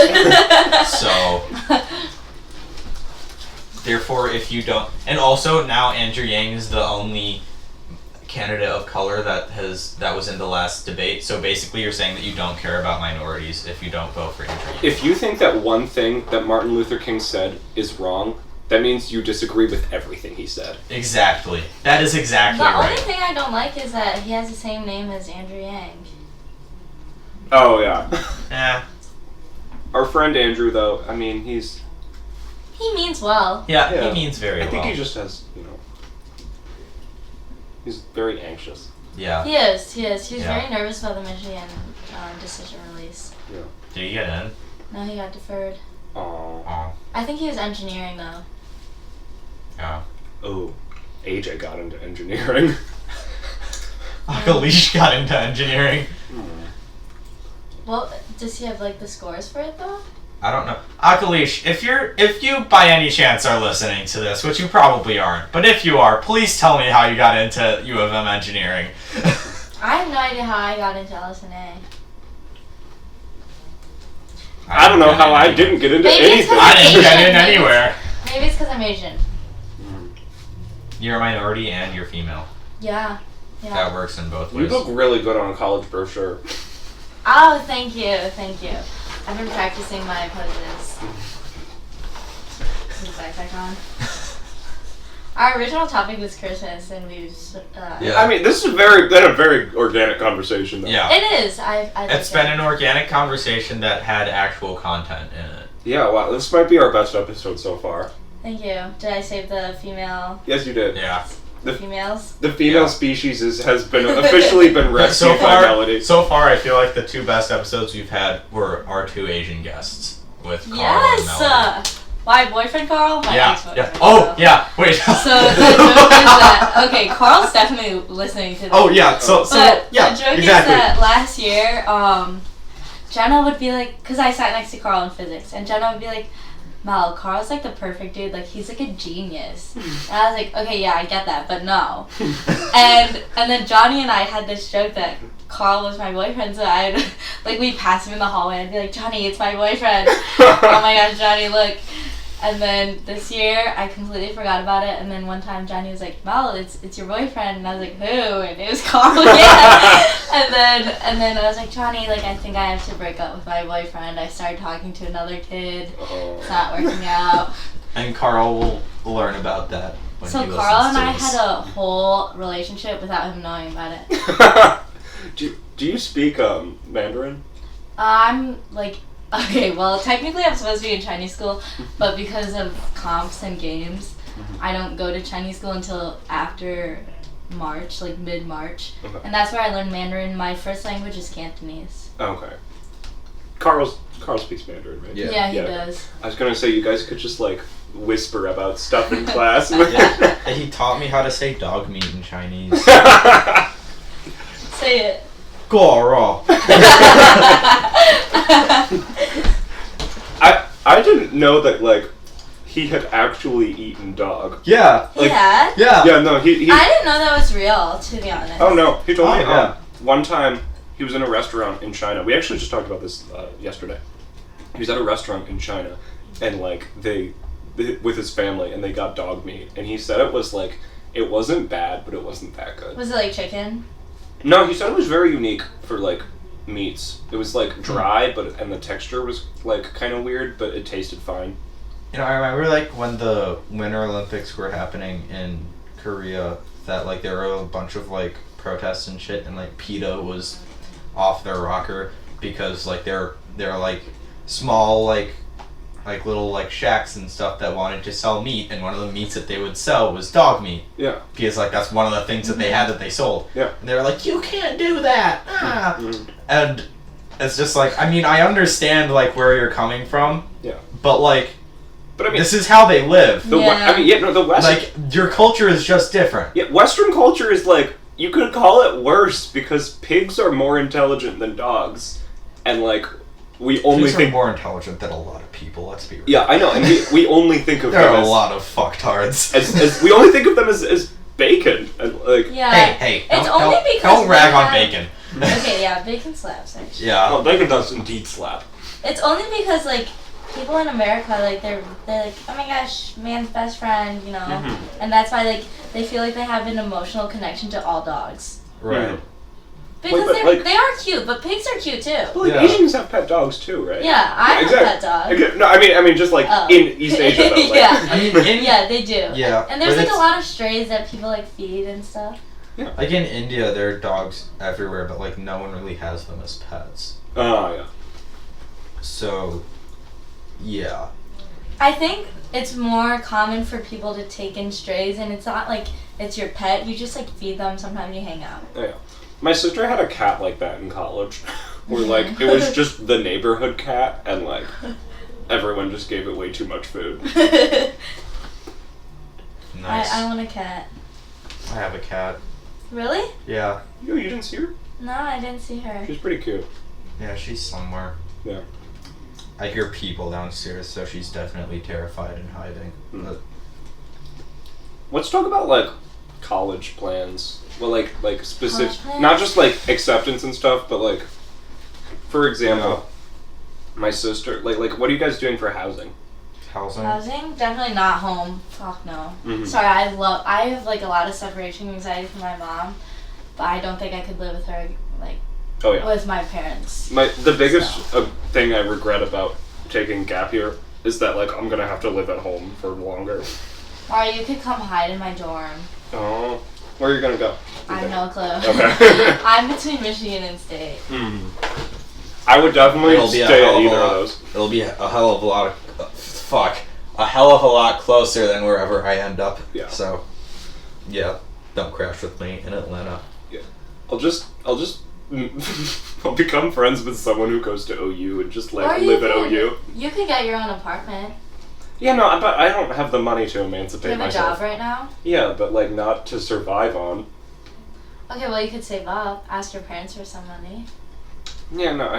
So, therefore, if you don't, and also now Andrew Yang is the only candidate of color that was in the last debate. So basically, you're saying that you don't care about minorities if you don't vote for Andrew Yang. if you think that one thing that Martin Luther King said is wrong, that means you disagree with everything he said. Exactly. That is exactly The right. only thing I don't like is that he has the same name as Andrew Yang. Oh yeah. Eh. Our friend Andrew, though, I mean, He means well. Yeah, Yeah. he means very I think well. he just has, he's very anxious. Yeah. He is. He was Yeah. very nervous about the Michigan decision release. Did he get in? No, he got deferred. Aww. Oh. I think he was engineering though. Yeah. Oh, AJ got into engineering. Akalish got into engineering. Well, does he have like the scores for it though? I don't know. Akalish, if you by any chance are listening to this, which you probably aren't, but if you are, please tell me how you got into U of M engineering. I have no idea how I got into LSNA. I don't know how I didn't get into Maybe it's anything. I didn't get in Maybe- anywhere. Maybe it's because I'm Asian. You're a minority and you're female. Yeah. That works in both You ways. look really good on a college brochure. Oh, thank you. I've been practicing my poses. Put the backpack on. Our original topic was Christmas, and we just, Yeah. I mean, this is been a very organic conversation, though. Yeah. It is. I It's been an organic conversation that had actual content in it. Yeah, wow, this might be our best episode so far. Thank you. Did I save the female? Yes, you did. Yeah. The females? The female Yeah. species has been officially been rescued by Melodie. So far, I feel like the two best episodes we've had were our two Asian guests with Carl and Melodie. Yes! My boyfriend Carl? My Yeah. ex-boyfriend Oh, Carl. yeah. Wait. So the joke is that, okay, Carl's definitely listening to this. Oh, yeah. So But yeah, the joke exactly. is that last year, Jenna would be like, because I sat next to Carl in physics, and Jenna would be like, Mel, Carl's like the perfect dude, like he's like a genius. And I was like, okay, yeah, I get that, but no. and then Johnny and I had this joke that Carl was my boyfriend, so I'd, like, we'd pass him in the hallway and I'd be like, Johnny, it's my boyfriend. Oh my gosh, Johnny, look. And then this year, I completely forgot about it. And then one time, Johnny was like, "Mel, it's your boyfriend." And I was like, "Who?" And it was Carl again. and then I was like, "Johnny, like I think I have to break up with my boyfriend. I started talking to another kid. It's not working out." And Carl will learn about that when So he Carl listens and to I this. had a whole relationship without him knowing about it. Do you speak Mandarin? I'm like. Okay, well, technically I'm supposed to be in Chinese school, but because of comps and games, I don't go to Chinese school until after March, like mid-March. Okay. And that's where I learned Mandarin. My first language is Cantonese. Okay. Carl speaks Mandarin, right? Yeah. He does. I was gonna say, you guys could just, like, whisper about stuff in class. Yeah. He taught me how to say dog meat in Chinese. Say it. Goro. I didn't know that, like, he had actually eaten dog. Yeah. He had? Yeah. Yeah, no, he I didn't know that was real, to be honest. Oh no, he told me yeah. one time he was in a restaurant in China. We actually just talked about this yesterday. He was at a restaurant in China, and like they with his family, and they got dog meat, and he said it was like it wasn't bad, but it wasn't that good. Was it like chicken? No, he said it was very unique for like meats. It was like dry, and the texture was like kind of weird, but it tasted fine. You know, I remember like when the Winter Olympics were happening in Korea, that like there were a bunch of like protests and shit, and like PETA was off their rocker because like they're like small like little like shacks and stuff that wanted to sell meat, and one of the meats that they would sell was dog meat. Yeah. Because like that's one of the things that they had that they sold. Yeah. And they were like, you can't do that. Ah. Mhm. And it's just like, I mean, I understand like where you're coming from. Yeah. But like, But I mean, this is how they live. the West. Like your culture is just different. Yeah, Western culture is like, you could call it worse because pigs are more intelligent than dogs, and like we only Pigs are think more intelligent than a lot of people. Let's be real. Yeah, I know, and we only think of There them are a as, lot of fucktards. as we only think of them as bacon, and like Yeah. Hey, It's don't, only don't, because don't rag we on have- bacon. Okay, yeah, bacon slaps, actually. Yeah. well, bacon does indeed slap. It's only because, like, people in America, like, they're like, oh my gosh, man's best friend, you know? Mhm. And that's why, like, they feel like they have an emotional connection to all dogs. Right. Because but, like- they are cute, but pigs are cute, too. Well, like, Yeah. Asians have pet dogs too, right? Yeah, I have exactly. a pet dog. Okay, no, I mean just like Oh. in East Asia though. Like, Yeah. I mean, in, Yeah, they do. Yeah, And there's, but like, a it's- lot of strays that people, like, feed and stuff. like in India, there are dogs everywhere, but like no one really has them as pets. Oh yeah. So, yeah. I think it's more common for people to take in strays, and it's not like it's your pet. You just, like, feed them. Sometimes you hang out. Oh, yeah. My sister had a cat like that in college, where like it was just the neighborhood cat, and like everyone just gave it way too much food. Nice. I want a cat. I have a cat. Really? Yeah. Yo, you didn't see her? No, I didn't see her. She's pretty cute. Yeah, she's somewhere. Yeah. I hear people downstairs, so she's definitely terrified and hiding. Hmm. But Let's talk about like college plans. Well, like specific, College plans? not just like acceptance and stuff, but like, for example, my sister. Like, what are you guys doing for housing? Housing? Definitely not home. Fuck no. Mhm. Sorry, I have like a lot of separation anxiety from my mom, but I don't think I could live with her like Oh yeah. with my parents. The biggest thing I regret about taking gap year is that like I'm gonna have to live at home for longer. Or you could come hide in my dorm. Oh, where are you gonna go? I have no clue. Okay. I'm between Michigan and State. I would definitely It'll be a stay hell at of a either of lot. those. It'll be a hell of a lot of a hell of a lot closer than wherever I end up. Yeah. So, yeah, don't crash with me in Atlanta. Yeah. I'll just I'll become friends with someone who goes to OU and just like Or you live at could- OU. You could get your own apartment. Yeah, no, but I don't have the money to emancipate Do you have a myself. job right now? Yeah, but like not to survive on. Okay, well you could save up. Ask your parents for some money. Yeah, no,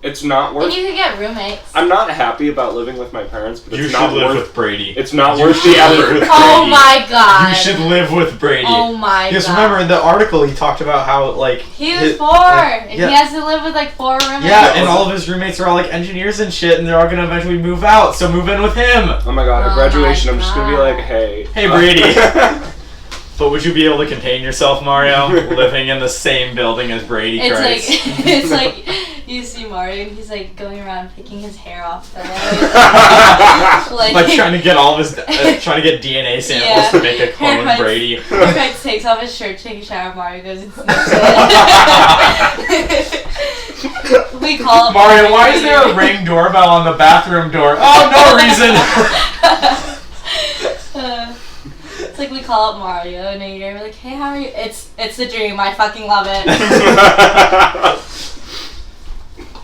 it's not worth. And you could get roommates. I'm not happy about living with my parents, but You it's should not live worth. with Brady. It's not You worth should the live effort. with Oh Brady. my god. You should live with Brady. Oh my Because god. remember in the article he talked about how like He was his- poor. like, And yeah. he has to live with like 4 roommates. Yeah, and all of his roommates are all like engineers and shit, and they're all gonna eventually move out. So move in with him. Oh my god! At Oh graduation, my I'm just gonna be God. like, hey, Hey, Brady. But would you be able to contain yourself, Mario, living in the same building as Brady It's Christ? like it's like you see Mario and he's like going around picking his hair off the Like trying to get all of his, trying to get DNA samples Yeah. to make a clone Haircuts. Brady. Haircuts, takes off his shirt, takes a shower. Mario goes and sniffs it. We call it Mario, why is there a ring doorbell on the bathroom door? Oh, no reason. It's like we call up Mario in a year. We're like, hey, how are you? It's the dream. I fucking love it.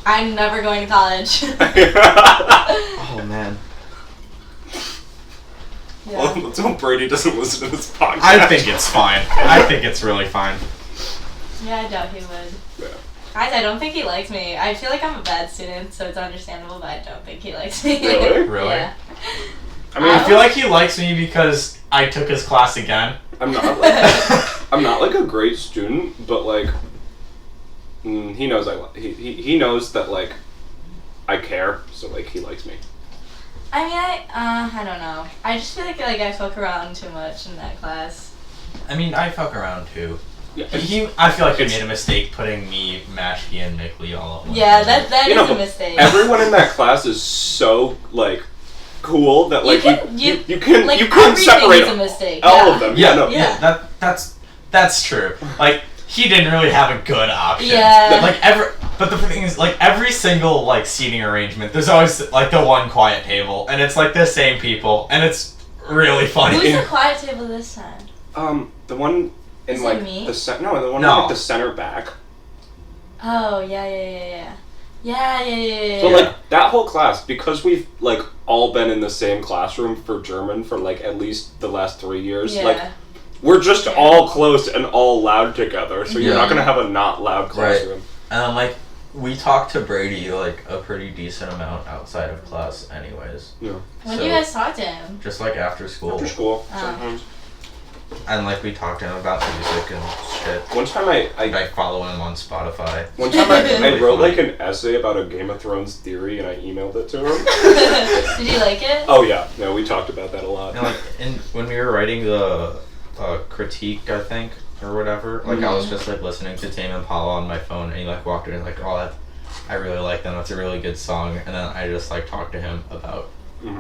I'm never going to college. Oh man, Yeah. Let's hope Brady doesn't listen to this podcast. I think it's fine. I think it's really fine. Yeah, I doubt he would. Yeah. Guys, I don't think he likes me. I feel like I'm a bad student, so it's understandable, but I don't think he likes me. Really? Really? Yeah. I mean, I feel like he likes me because I took his class again. I'm not like a great student, but like he knows he knows that like I care, so like he likes me. I mean, I don't know. I just feel like I fuck around too much in that class. I mean, I fuck around too. Yeah, I feel like he It's- made a mistake putting me, Mashke, and Mickley all at once. Yeah, that You is know, a mistake. everyone in that class is so like cool that like you can like, you can everything separate is a mistake. all yeah. of them. Yeah, no. Yeah. That's true. Like he didn't really have a good option. Yeah. But the thing is, like every single like seating arrangement, there's always like the one quiet table, and it's like the same people, and it's really funny. Who's the quiet table this time? The one in Is it like me? the the one No. in like the center back. Oh, yeah. Yeah. But like that whole class, because we've like all been in the same classroom for German for like at least the last 3 years, Yeah. like we're just all close and all loud together, so you're Yeah. not gonna have a not loud classroom. And like we talked to Brady like a pretty decent amount outside of class, anyways. Yeah. When do you guys talk to him? Just like after school, After school, Oh. sometimes. and like we talked to him about music and shit. One time I I follow him on Spotify. One time I Really wrote funny. like an essay about a Game of Thrones theory and I emailed it to him. Did you like it? Oh yeah, no, we talked about that a lot. And like when we were writing the critique, I think, or whatever, like I was just like listening to Tame Impala on my phone, and he like walked in and like, oh, I really like them. It's a really good song. And then I just like talked to him about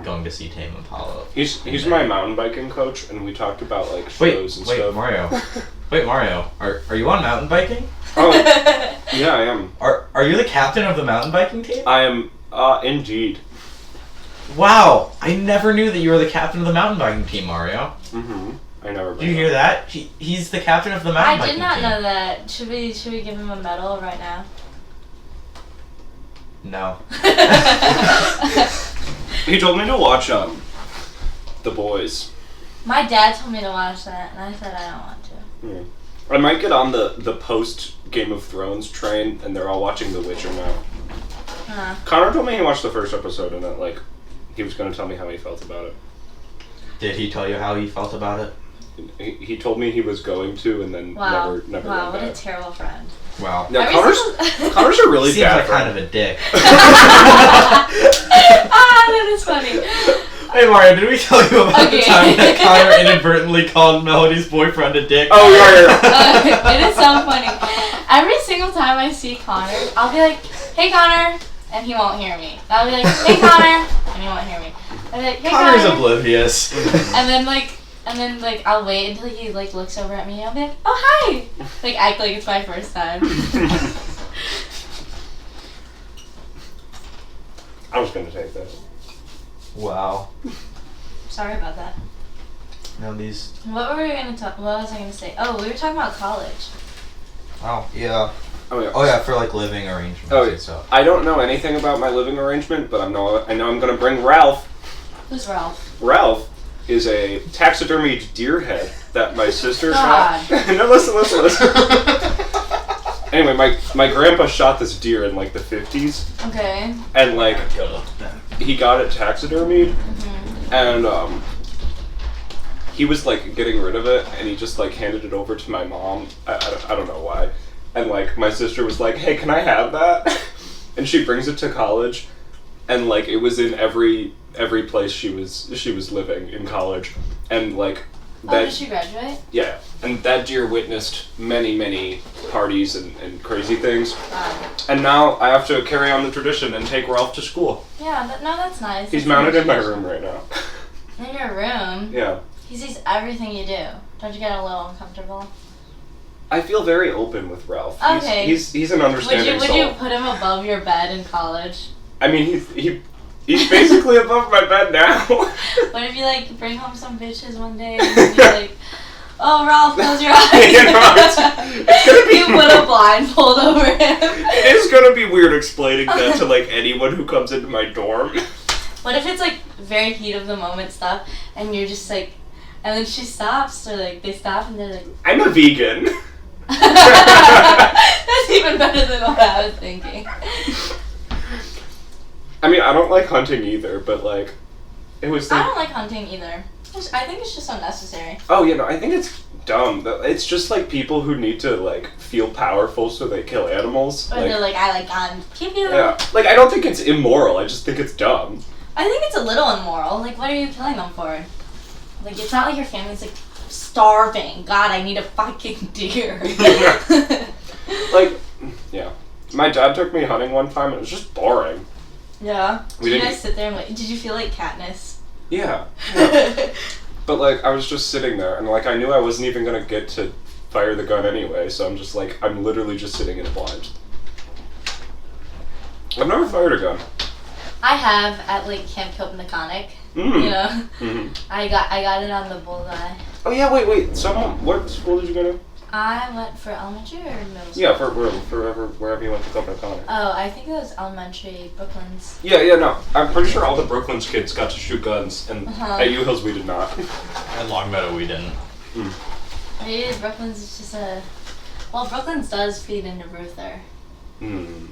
going to see Tame Impala. He's my mountain biking coach, and we talked about like shows and Wait, stuff. Mario. Wait, Mario. Are you on mountain biking? Oh, yeah, I am. Are you the captain of the mountain biking team? I am, indeed. Wow, I never knew that you were the captain of the mountain biking team, Mario. I never. Did you hear that? He's the captain of the mountain I biking did not team. know that. Should we give him a medal right now? No. He told me to watch The Boys. My dad told me to watch that, and I said I don't want to. I might get on the post Game of Thrones train, and they're all watching The Witcher now. Connor told me he watched the first episode, and that like he was going to tell me how he felt about it. Did he tell you how he felt about it? He told me he was going to, and then never Wow, went what a back. terrible friend. Wow. No, Every Connor's a really Seems bad like friend. kind of a dick. Ah, that is funny. Hey Mario, did we tell you about the Okay. time that Connor inadvertently called Melodie's boyfriend a dick? Oh, yeah. It is so funny. Every single time I see Connor, I'll be like, "Hey Connor," and he won't hear me. I'll be like, "Hey Connor," and he won't hear me. I'll be like, "Hey Connor's Connor," oblivious. and then I'll wait until he like looks over at me. And I'll be like, "Oh hi," like act like it's my first time. I was gonna take that. Wow. Sorry about that. No, these. What were we gonna talk? What was I gonna say? Oh, we were talking about college. Oh yeah. Oh yeah. Oh yeah, for like living arrangements Oh, and stuff. I don't know anything about my living arrangement, but I know I'm gonna bring Ralph. Who's Ralph? Ralph is a taxidermied deer head that my sister God. shot. No, listen. Anyway, my grandpa shot this deer in like the 50s, Okay. and like he got it taxidermied, Mm-hmm. and he was like getting rid of it, and he just like handed it over to my mom. I don't know why, and like my sister was like, "Hey, can I have that?" And she brings it to college, and like it was in every place she was living in college, and like Oh, that. did she graduate? Yeah, and that deer witnessed many parties and crazy things. And now I have to carry on the tradition and take Ralph to school. Yeah, that's nice. He's That's mounted in my nice. room right now. In your room? Yeah. He sees everything you do. Don't you get a little uncomfortable? I feel very open with Ralph. Okay. He's an understanding Would soul. you put him above your bed in college? I mean, he's basically above my bed now. What if you like bring home some bitches one day and you're like, "Oh, Ralph, close your eyes." You know, it's gonna be. You put a blindfold over him. It is gonna be weird explaining that to like anyone who comes into my dorm. What if it's like very heat of the moment stuff and you're just like, and then she stops or like they stop and they're like, I'm a vegan. that's even better than what I was thinking. I mean, I don't like hunting either, but like, it was. I don't like hunting either. I think it's just unnecessary. Oh, you know, I think it's dumb. It's just like people who need to like feel powerful, so they kill animals. Or they're like, "I like guns." Pew pew. Yeah, like I don't think it's immoral. I just think it's dumb. I think it's a little immoral. Like, what are you killing them for? Like, it's not like your family's like starving. God, I need a fucking deer. Like, yeah, my dad took me hunting one time, and it was just boring. Yeah. We Did you didn't- guys sit there and wait? Did you feel like Katniss? Yeah. But like, I was just sitting there, and like, I knew I wasn't even gonna get to fire the gun anyway, so I'm just like, I'm literally just sitting in a blind. I've never fired a gun. I have at like Camp Kopniconic. Mm. You know, Mm-hmm. I got it on the bullseye. Oh yeah, wait. What school did you go to? I went for elementary or middle school. Yeah, wherever you went to Copenhagen. Oh, I think it was elementary, Brooklands. Yeah, no. I'm pretty sure all the Brooklyn's kids got to shoot guns, and Uh-huh. at U-Hills we did not. At Longmeadow we didn't. Maybe Brooklands is just a. Well, Brooklands does feed into Ruther. Hmm.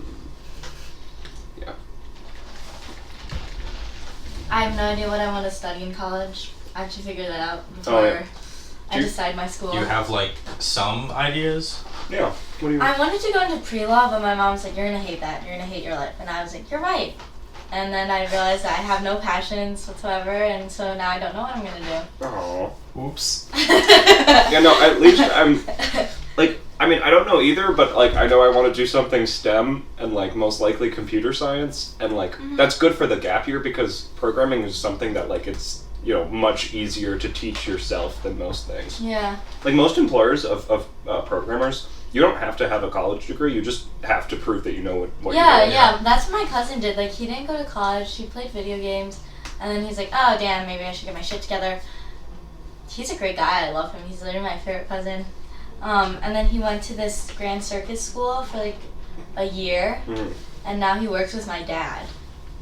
Yeah. I have no idea what I want to study in college. I have to figure that out before Oh, yeah. I decide my school. Do you have like some ideas? Yeah. What do you? I wanted to go into pre-law, but my mom's like, "You're gonna hate that. You're gonna hate your life." And I was like, "You're right." And then I realized that I have no passions whatsoever, and so now I don't know what I'm gonna do. Oh. Oops. Yeah, no. At least I'm like. I mean, I don't know either, but like I know I want to do something STEM and like most likely computer science, and like that's good for the gap year because programming is something that like it's much easier to teach yourself than most things. Yeah. Like most employers of programmers, you don't have to have a college degree. You just have to prove that you know what you're doing. Yeah. That's what my cousin did. Like, he didn't go to college. He played video games, and then he's like, "Oh, damn, maybe I should get my shit together." He's a great guy. I love him. He's literally my favorite cousin. And then he went to this Grand Circus school for like a year, and now he works with my dad.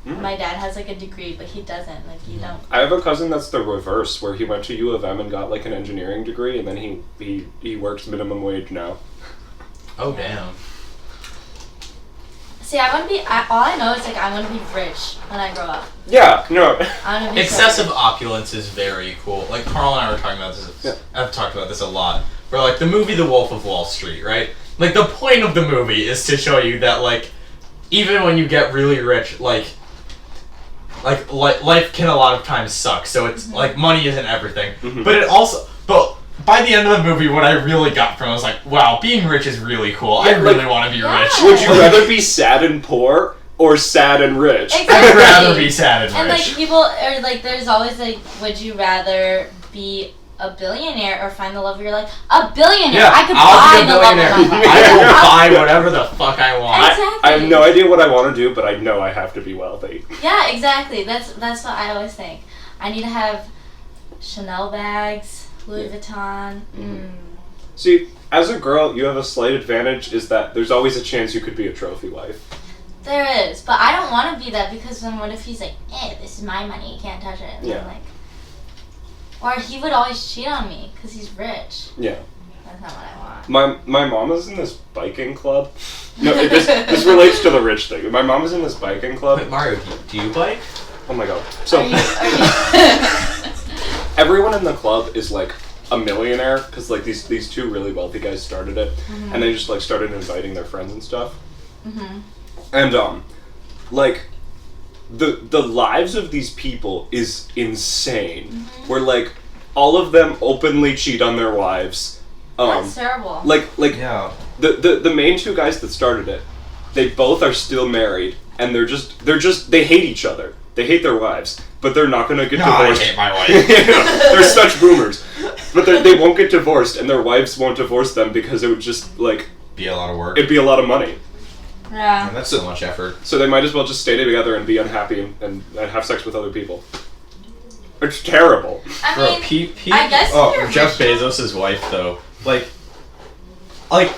My dad has like a degree, but he doesn't. Like, you don't. I have a cousin that's the reverse, where he went to U of M and got like an engineering degree, and then he works minimum wage now. Oh damn. See, I want to be. All I know is like I want to be rich when I grow up. Yeah, no. I want to be Excessive so opulence is very cool. Like Carl and I were talking about this. Yeah. I've talked about this a lot. But like the movie The Wolf of Wall Street, right? Like the point of the movie is to show you that like even when you get really rich, like like life can a lot of times suck. So it's like money isn't everything, Mhm. but it also by the end of the movie, what I really got from it was like, wow, being rich is really cool. I really want to be rich. Would you rather be sad and poor or sad and rich? Exactly. I'd rather be sad and rich. And like people are like, there's always like, would you rather be a billionaire or find the love of your life? A billionaire. Yeah, I could I'll buy be a the love of billionaire. my life. I will buy whatever the fuck I want. Exactly. I have no idea what I want to do, but I know I have to be wealthy. Yeah, exactly. That's what I always think. I need to have Chanel bags, Louis Vuitton. See, as a girl, you have a slight advantage is that there's always a chance you could be a trophy wife. There is, but I don't want to be that because then what if he's like, this is my money, you can't touch it. And Yeah. I'm like, or he would always cheat on me because he's rich. Yeah. That's not what I want. My mom is in this biking club. No, this relates to the rich thing. My mom is in this biking club. Wait, Mario, do you bike? Oh my god. So Are you everyone in the club is like a millionaire because like these two really wealthy guys started it, and they just like started inviting their friends and stuff. And like the lives of these people is insane. Where like all of them openly cheat on their wives. That's terrible. Like Yeah. the main two guys that started it, they both are still married, and they hate each other. They hate their wives, but they're not gonna get divorced. I hate my wife. They're such boomers, but they won't get divorced, and their wives won't divorce them because it would just like Be a lot of work. it'd be a lot of money. Yeah. And that's so much effort. So they might as well just stay together and be unhappy and have sex with other people. It's terrible. I Bro, mean, I guess if oh, you're Jeff rich- Bezos' wife though, like,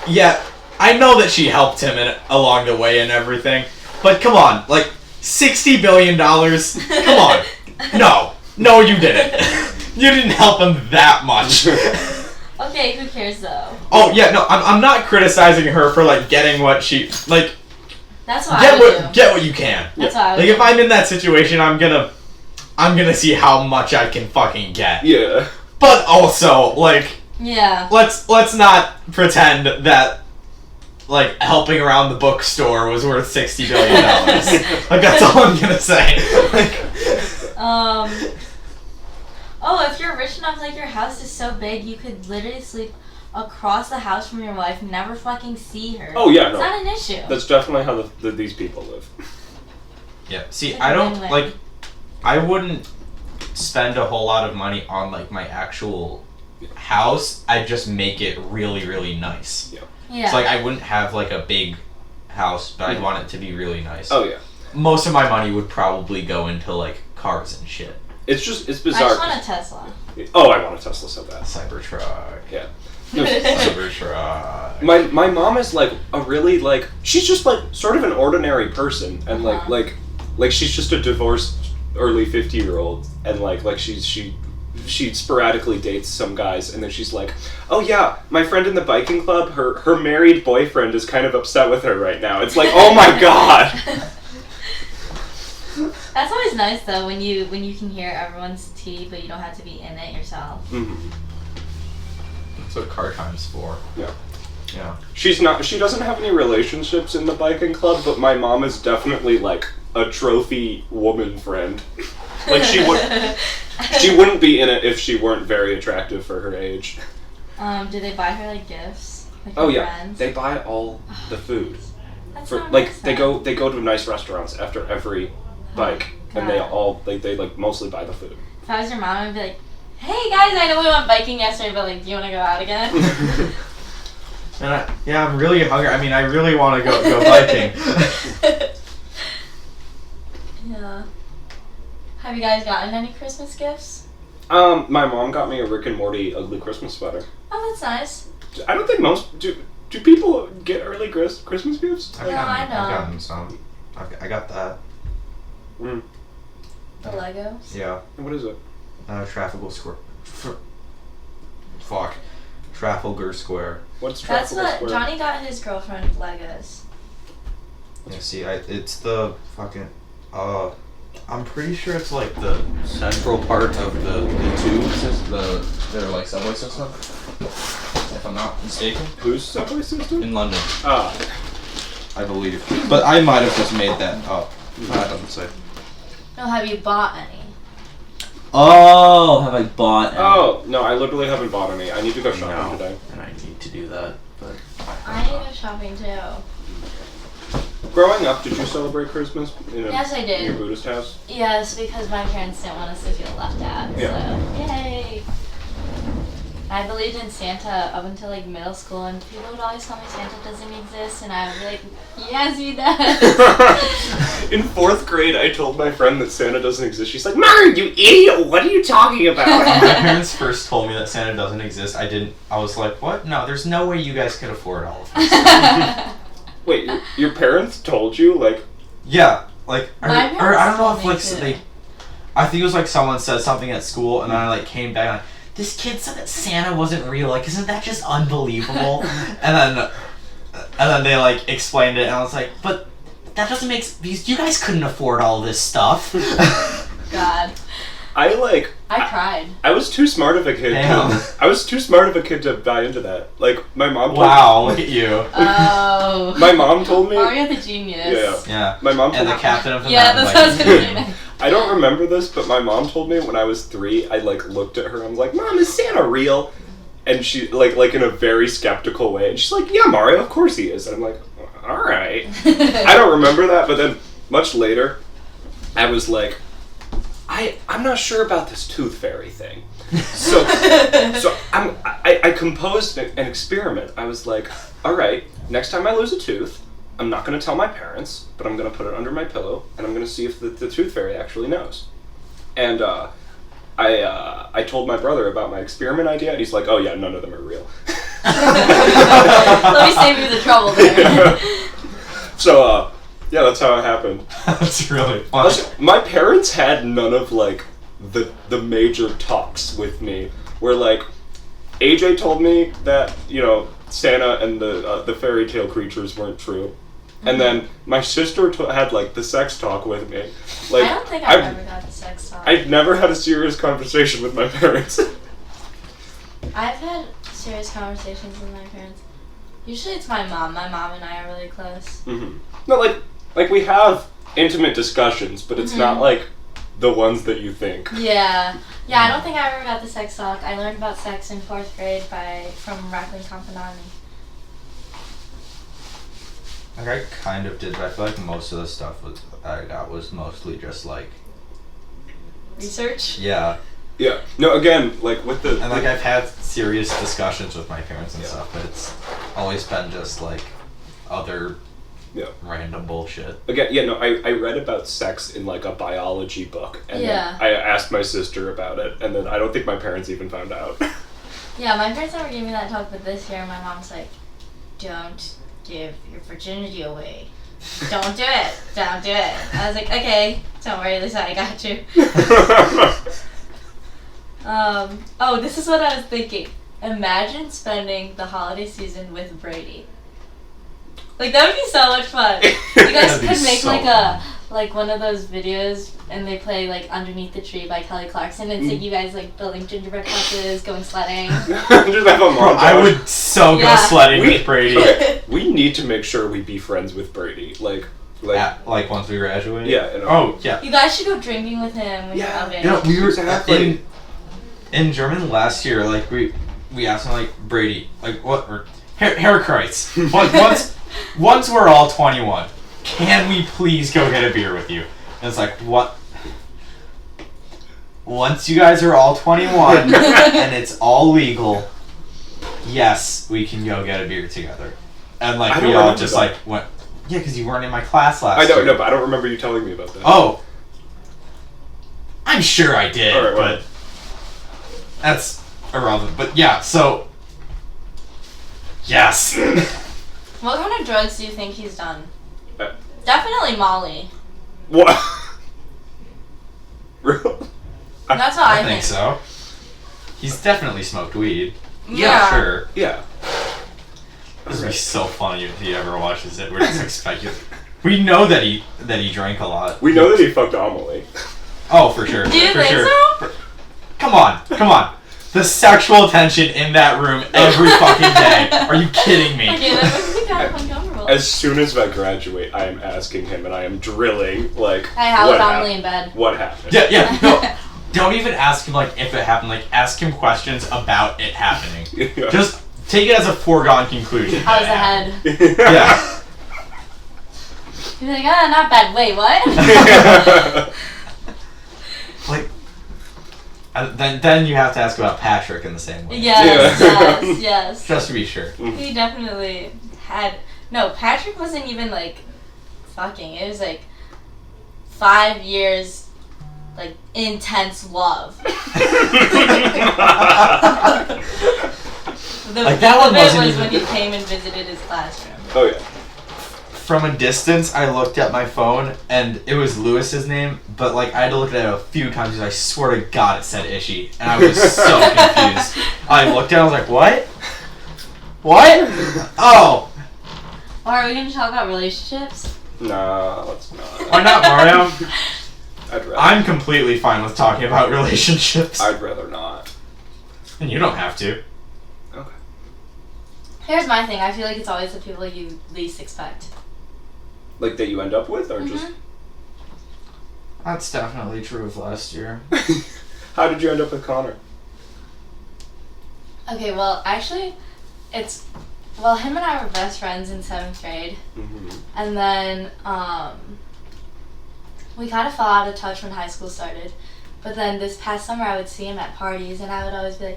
yeah, I know that she helped him along the way and everything, but come on, like, $60 billion, come on, no, you didn't. You didn't help him that much. Okay, who cares though? Oh yeah, no, I'm not criticizing her for like getting what she like. That's what I would do. Get what you can. That's what I would Like do. if I'm in that situation, I'm gonna see how much I can fucking get. Yeah. But also, like, Yeah. let's not pretend that like helping around the bookstore was worth $60 billion. Like that's all I'm gonna say. Oh, if you're rich enough, like your house is so big, you could literally sleep across the house from your wife, never fucking see her. Oh yeah, It's no. not an issue. That's definitely how these people live. Yeah. See, It's like I a don't win-win. like. I wouldn't spend a whole lot of money on like my actual house. I'd just make it really, really nice. Yeah. So like I wouldn't have like a big house, but I'd want it to be really nice. Oh yeah. Most of my money would probably go into like cars and shit. It's I bizarre. just want a Tesla. Oh, I want a Tesla so bad. Cybertruck. Yeah. Cybertruck. My mom is like a really like she's just like sort of an ordinary person and like she's just a divorced early 50-year-old and like she sporadically dates some guys and then she's like, oh yeah, my friend in the biking club, her married boyfriend is kind of upset with her right now. It's like, oh my god. That's always nice though when you can hear everyone's tea, but you don't have to be in it yourself. Mm-hmm. That's what car time's for. Yeah. Yeah. She doesn't have any relationships in the biking club, but my mom is definitely like a trophy woman friend. Like she wouldn't be in it if she weren't very attractive for her age. Do they buy her like gifts? Like Oh her yeah, friends? they buy all the food. That's For not like nice, they though. go to nice restaurants after every bike, and they God. all they like mostly buy the food. If I was your mom, I'd be like, hey guys, I know we went biking yesterday, but like, do you want to go out again? And I'm really hungry. I mean, I really want to go biking. Yeah. Have you guys gotten any Christmas gifts? My mom got me a Rick and Morty ugly Christmas sweater. Oh, that's nice. I don't think most do people get early Christmas gifts? No, I know. I've gotten some. I got that. Mm. The Legos? Yeah. What is it? Trafalgar Square. Fuck. Trafalgar Square. What's That's Trafalgar what Square? Johnny got his girlfriend Legos. Yeah, see, it's the fucking, I'm pretty sure it's like the central part of the tube, their like subway system, if I'm not mistaken. Whose subway system? In London, Ah. I believe. But I might have just made that up. That doesn't say. No, have you bought any? Oh, have I bought any? Oh, no, I literally haven't bought any. I need to go shopping today. And I need to do that, but... I need to go shopping too. Growing up, did you celebrate Christmas Yes, I did. in your Buddhist house? Yes, because my parents didn't want us to feel left out. Yeah. So, yay! I believed in Santa up until like middle school, and people would always tell me Santa doesn't exist, and I would be like, yes, he does. In 4th grade, I told my friend that Santa doesn't exist. She's like, Mom, you idiot! What are you talking about? When my parents first told me that Santa doesn't exist, I was like, what? No, there's no way you guys could afford all of this. Wait, your parents told you? Like, Yeah, like, or My I don't parents know told if me like too. they, I think it was like someone said something at school, and then I like came back and like, this kid said that Santa wasn't real. Like, isn't that just unbelievable? and then they like explained it, and I was like, but that doesn't make because you guys couldn't afford all this stuff. God. I cried. I was too smart of a kid. Damn. I was too smart of a kid to buy into that. Like, my mom told Wow, look at you. Oh. My mom told me... Mario the genius. Yeah. My mom told And the me... captain of the Yeah, mountain that's what I was bike. gonna say. I don't remember this, but my mom told me when I was 3, I, like, looked at her and was like, Mom, is Santa real? And she, like in a very skeptical way, and she's like, yeah, Mario, of course he is. And I'm like, alright. I don't remember that, but then much later, I was like, I'm not sure about this tooth fairy thing. So I composed an experiment. I was like, alright, next time I lose a tooth, I'm not going to tell my parents, but I'm going to put it under my pillow, and I'm going to see if the tooth fairy actually knows. And I told my brother about my experiment idea, and he's like, oh yeah, none of them are real. Let me save you the trouble there. So, yeah, that's how it happened. That's really funny. Also, my parents had none of, like, the major talks with me, where, like, AJ told me that, you know, Santa and the fairy tale creatures weren't true. And then my sister had, like, the sex talk with me. Like, I don't think I've ever got the sex talk. I've never had a serious conversation with my parents. I've had serious conversations with my parents. Usually it's my mom. My mom and I are really close. Mm-hmm. No, like we have intimate discussions, but it's not like the ones that you think. Yeah. Yeah, I don't think I ever got the sex talk. I learned about sex in 4th grade from Raccoon Campanani. Like, I kind of did, but I feel like most of the stuff I got was mostly just like... Research? Yeah. Yeah. No, again, like with the... And like, I've had serious discussions with my parents and stuff, but it's always been just like other random bullshit. Again, yeah, no, I read about sex in like a biology book, and then I asked my sister about it, and then I don't think my parents even found out. Yeah, my parents never gave me that talk, but this year my mom's like, don't give your virginity away. Don't do it. Don't do it. I was like, okay, don't worry, Lisa, I got you. Oh, this is what I was thinking. Imagine spending the holiday season with Brady. Like, that would be so much fun. You guys could make so like one of those videos, and they play like Underneath the Tree by Kelly Clarkson, and it's like you guys like building gingerbread houses, going sledding. Just have a montage. I would so go sledding with Brady. Okay, we need to make sure we be friends with Brady. Like once we graduate? Yeah. You know. Oh, yeah. You guys should go drinking with him when you're of age. You know, we were Exactly. in German last year, like, we asked him, like, Brady, like, what, or, Herr Kreitz, once we're all 21, can we please go get a beer with you? And it's like, what? Once you guys are all 21 and it's all legal, yes, we can go get a beer together. And like we all just like went, yeah, because you weren't in my class last year. I know, no, but I don't remember you telling me about that. Oh, I'm sure I did, All right, but that's irrelevant. But yeah, so yes. What kind of drugs do you think he's done? Uh, Definitely Molly. What? Really? That's what I think so. He's definitely smoked weed. Yeah. Sure. Yeah. This would be so funny if he ever watches it. We're just like speculating. We know that he drank a lot. We know that he fucked Amelie. Oh, for sure. Do you for think sure. so? Come on. The sexual tension in that room every fucking day. Are you kidding me? Okay, that makes me kind of uncomfortable As soon as I graduate, I am asking him and I am drilling, like, Hey, how what was Amelie happened? in bed? What happened? Yeah, no. Don't even ask him, like, if it happened. Like, ask him questions about it happening. Yeah. Just take it as a foregone conclusion. How was the head? Yeah. He'd be like, not bad. Wait, what? Like, then you have to ask about Patrick in the same way. Yes. Just to be sure. He definitely had... No, Patrick wasn't even, like, fucking. It was, like, 5 years... like, intense love. Like, that one wasn't was even- when he came and visited his classroom. Oh, yeah. From a distance, I looked at my phone, and it was Lewis's name, but, like, I had to look at it a few times because I swear to God it said Ishi, and I was so confused. I looked at it, I was like, what? What? Oh! Or are we going to talk about relationships? Nah, let's not. Why not, Mario? I'd rather. I'm completely fine with talking about relationships. I'd rather not. And you don't have to. Okay. Here's my thing. I feel like it's always the people you least expect. Like that you end up with, or just... That's definitely true of last year. How did you end up with Connor? Okay, well, actually, well, him and I were best friends in 7th grade. Mm-hmm. And then, we kind of fell out of touch when high school started. But then this past summer, I would see him at parties, and I would always be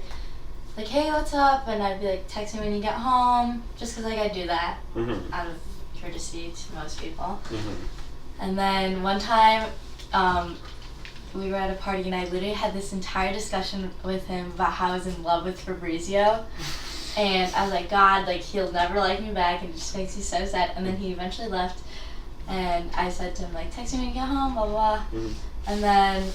like, hey, what's up? And I'd be like, text me when you get home, just because, like, I do that Mm-hmm. out of courtesy to most people. Mm-hmm. And then one time, we were at a party, and I literally had this entire discussion with him about how I was in love with Fabrizio. And I was like, God, like, he'll never like me back, and it just makes me so sad. And then he eventually left, and I said to him, like, text me when you get home, blah, blah, blah. Mm-hmm. And then,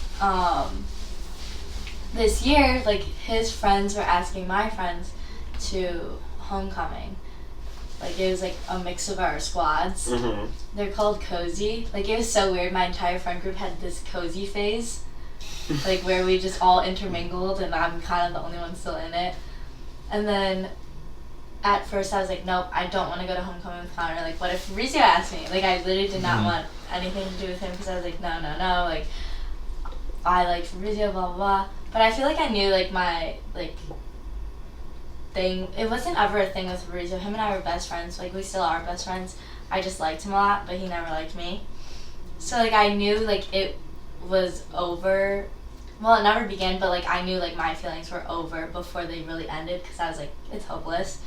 this year, like, his friends were asking my friends to homecoming. Like, it was, like, a mix of our squads. Mm-hmm. They're called Cozy. Like, it was so weird. My entire friend group had this Cozy phase. Like, where we just all intermingled, and I'm kind of the only one still in it. And then, at first, I was like, nope, I don't want to go to homecoming with Connor. Like, what if Fabrizio asked me? Like, I literally did not want anything to do with him, because I was like, no. Like, I like Fabrizio, blah, blah, blah. But I feel like I knew, like, my, like, thing. It wasn't ever a thing with Fabrizio. Him and I were best friends. Like, we still are best friends. I just liked him a lot, but he never liked me. So, like, I knew, like, it was over. Well, it never began, but, like, I knew, like, my feelings were over before they really ended, because I was like, it's hopeless.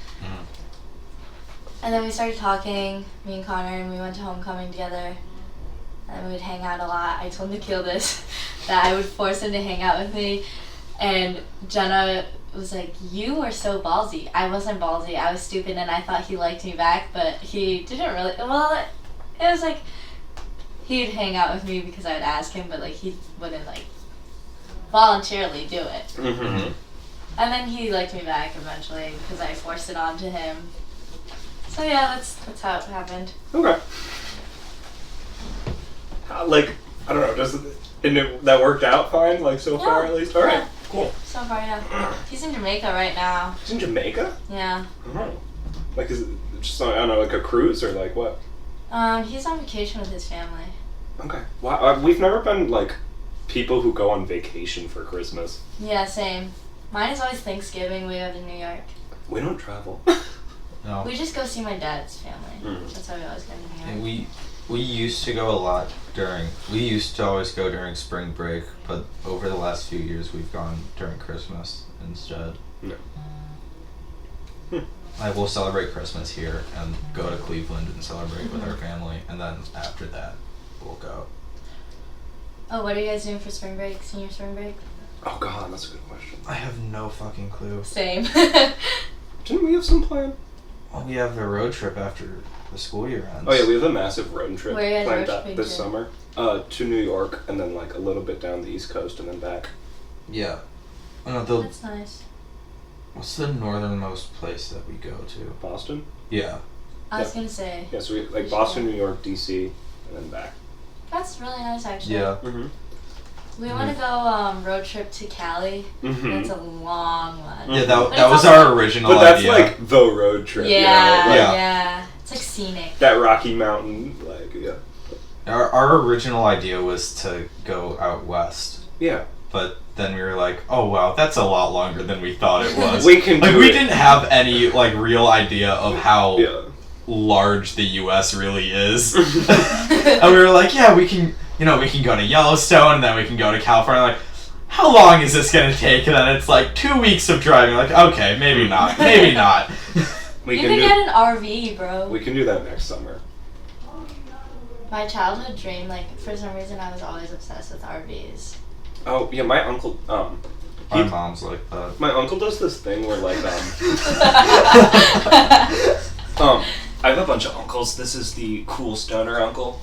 And then we started talking, me and Connor, and we went to homecoming together. And we would hang out a lot. I told Nikhil this, that I would force him to hang out with me. And Jenna was like, you are so ballsy. I wasn't ballsy. I was stupid, and I thought he liked me back, but he didn't really. Well, it was like, he'd hang out with me because I would ask him, but, like, he wouldn't, like, voluntarily do it. Mm-hmm. And then he liked me back eventually because I forced it onto him. So yeah, that's how it happened. Okay. Like, I don't know, that worked out fine, like, so far at least? Alright, Yeah. cool. So far, yeah. He's in Jamaica right now. He's in Jamaica? Yeah. Oh. Like, is it just, I don't know, like a cruise or like what? He's on vacation with his family. Okay. Wow, we've never been, like, people who go on vacation for Christmas. Yeah, same. Mine is always Thanksgiving. We go to New York. We don't travel. No. We just go see my dad's family. Mm. That's how we always go to New York. And we used to go a lot we used to always go during spring break, but over the last few years we've gone during Christmas instead. No. I will celebrate Christmas here and go to Cleveland and celebrate with our family, and then after that we'll go. Oh, what are you guys doing for spring break? Senior spring break? Oh god, that's a good question. I have no fucking clue. Same. Didn't we have some plan? Well, we have a road trip after the school year ends. Oh yeah, we have a massive road trip Where are you guys planned road out tripping this to? summer. To New York, and then like a little bit down the East Coast, and then back. Yeah. No, That's nice. what's the northernmost place that we go to? Boston? Yeah. I was gonna say, Yeah, so we We like should Boston, go. New York, DC, and then back. that's really nice actually. Yeah. Mm-hmm. We want to go road trip to Cali. Mm-hmm. That's a long one. Yeah, But that it's was also- our original But that's idea. like the road trip. Yeah, You know? Like, Yeah. yeah. It's like scenic. that Rocky Mountain, like, yeah. Our original idea was to go out west, Yeah. but then we were like, oh wow, that's a lot longer than we thought it was. We can like do we it. didn't have any like real idea of how Yeah. large the U.S. really is, and we were like, yeah, we can go to Yellowstone, and then we can go to California. Like, how long is this gonna take? And then it's like 2 weeks of driving. Like, okay, maybe not, maybe not. We You can could do. get an RV, bro. We can do that next summer. My childhood dream, like, for some reason I was always obsessed with RVs. Oh yeah, my uncle. My mom's like that. My uncle does this thing where like I have a bunch of uncles. This is the cool stoner uncle.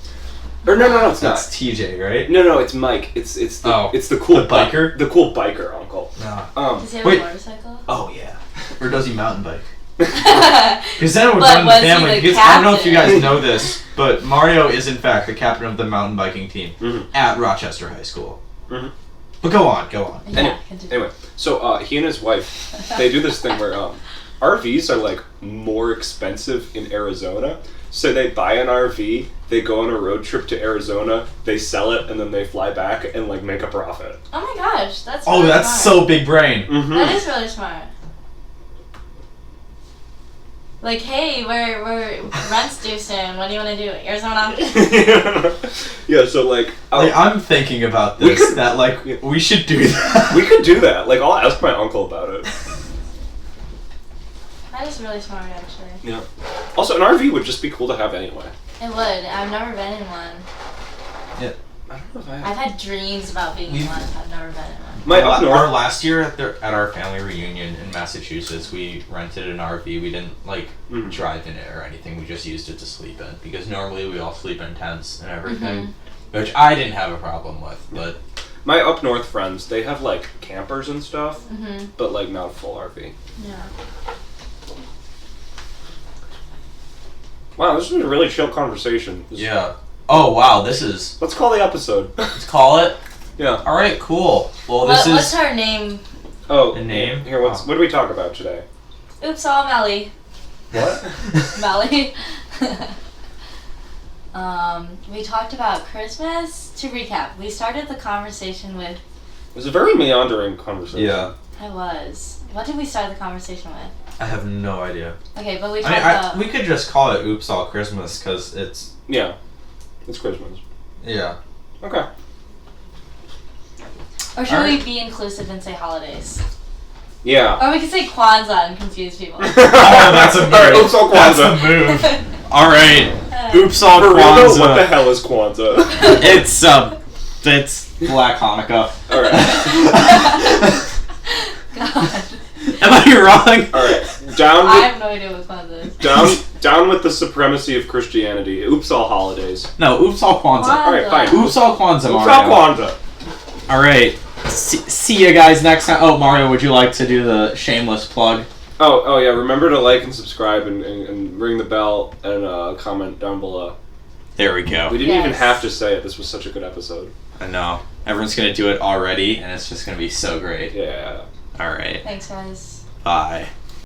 Or no, it's not. That's TJ, right? No, it's Mike. It's the it's the cool the biker? the cool biker uncle. No. Does he have Wait. a motorcycle? Oh yeah. Or does he mountain bike? Because then it would But run the was he family. the Because I don't know if you captain? guys know this, but Mario is in fact the captain of the mountain biking team Mhm. at Rochester High School. Mhm. But go on. Yeah, continue. Anyway, so he and his wife, they do this thing where RVs are like more expensive in Arizona. So they buy an RV, they go on a road trip to Arizona, they sell it, and then they fly back and like make a profit. Oh my gosh, that's Oh, really that's smart. so big brain. Mm-hmm. That is really smart. Like, hey, we're rent's due soon. What do you want to do? Arizona? Yeah, so like, Like, I'm thinking about We this. could- that like yeah. we should do that. we could do that. Like, I'll ask my uncle about it. That is really smart, actually. Yeah. Also, an RV would just be cool to have anyway. It would. I've never been in one. I don't know if I have. I've had dreams about being in We've- one. I've never been in one. My up Our north. last year at our family reunion in Massachusetts, we rented an RV. We didn't like Mhm. drive in it or anything. We just used it to sleep in because normally we all sleep in tents and everything, which I didn't have a problem with. But My up north friends, they have like campers and stuff, Mm-hmm. but like not a full RV. Yeah. Wow, this has been a really chill conversation. yeah. Oh wow, this is. Let's call the episode. Let's call it. Yeah. All right, cool. Well, What's this is her name? Oh, a name. here. What do we talk about today? Oops, all Melly. What? Melly. We talked about Christmas. To recap, we started the conversation with. It was a very meandering conversation. Yeah. I was. What did we start the conversation with? I have no idea. Okay, but we I talked mean, about. we could just call it "Oops All Christmas" because it's Yeah. It's Christmas. yeah. Okay. Or should Alright. we be inclusive and say holidays? Yeah. Or we could say Kwanzaa and confuse people. Oh, that's a move. Alright, oops, all That's Kwanzaa. a move. All right. Oops all For real though, Kwanzaa. what the hell is Kwanzaa? It's Black Hanukkah. Alright. God. Am I wrong? Alright. Down I with have no idea what Kwanzaa is. down with the supremacy of Christianity. Oops all holidays. No, Oops all Kwanzaa. Alright, fine. Oops all Kwanzaa, Oops Mario. all Kwanzaa. All right. See you guys next time. Oh, Mario, would you like to do the shameless plug? Oh yeah, remember to like and subscribe and ring the bell and comment down below. There we go. We didn't even Yes. have to say it. This was such a good episode. I know. Everyone's going to do it already, and it's just going to be so great. Yeah. All right. Thanks, guys. Bye.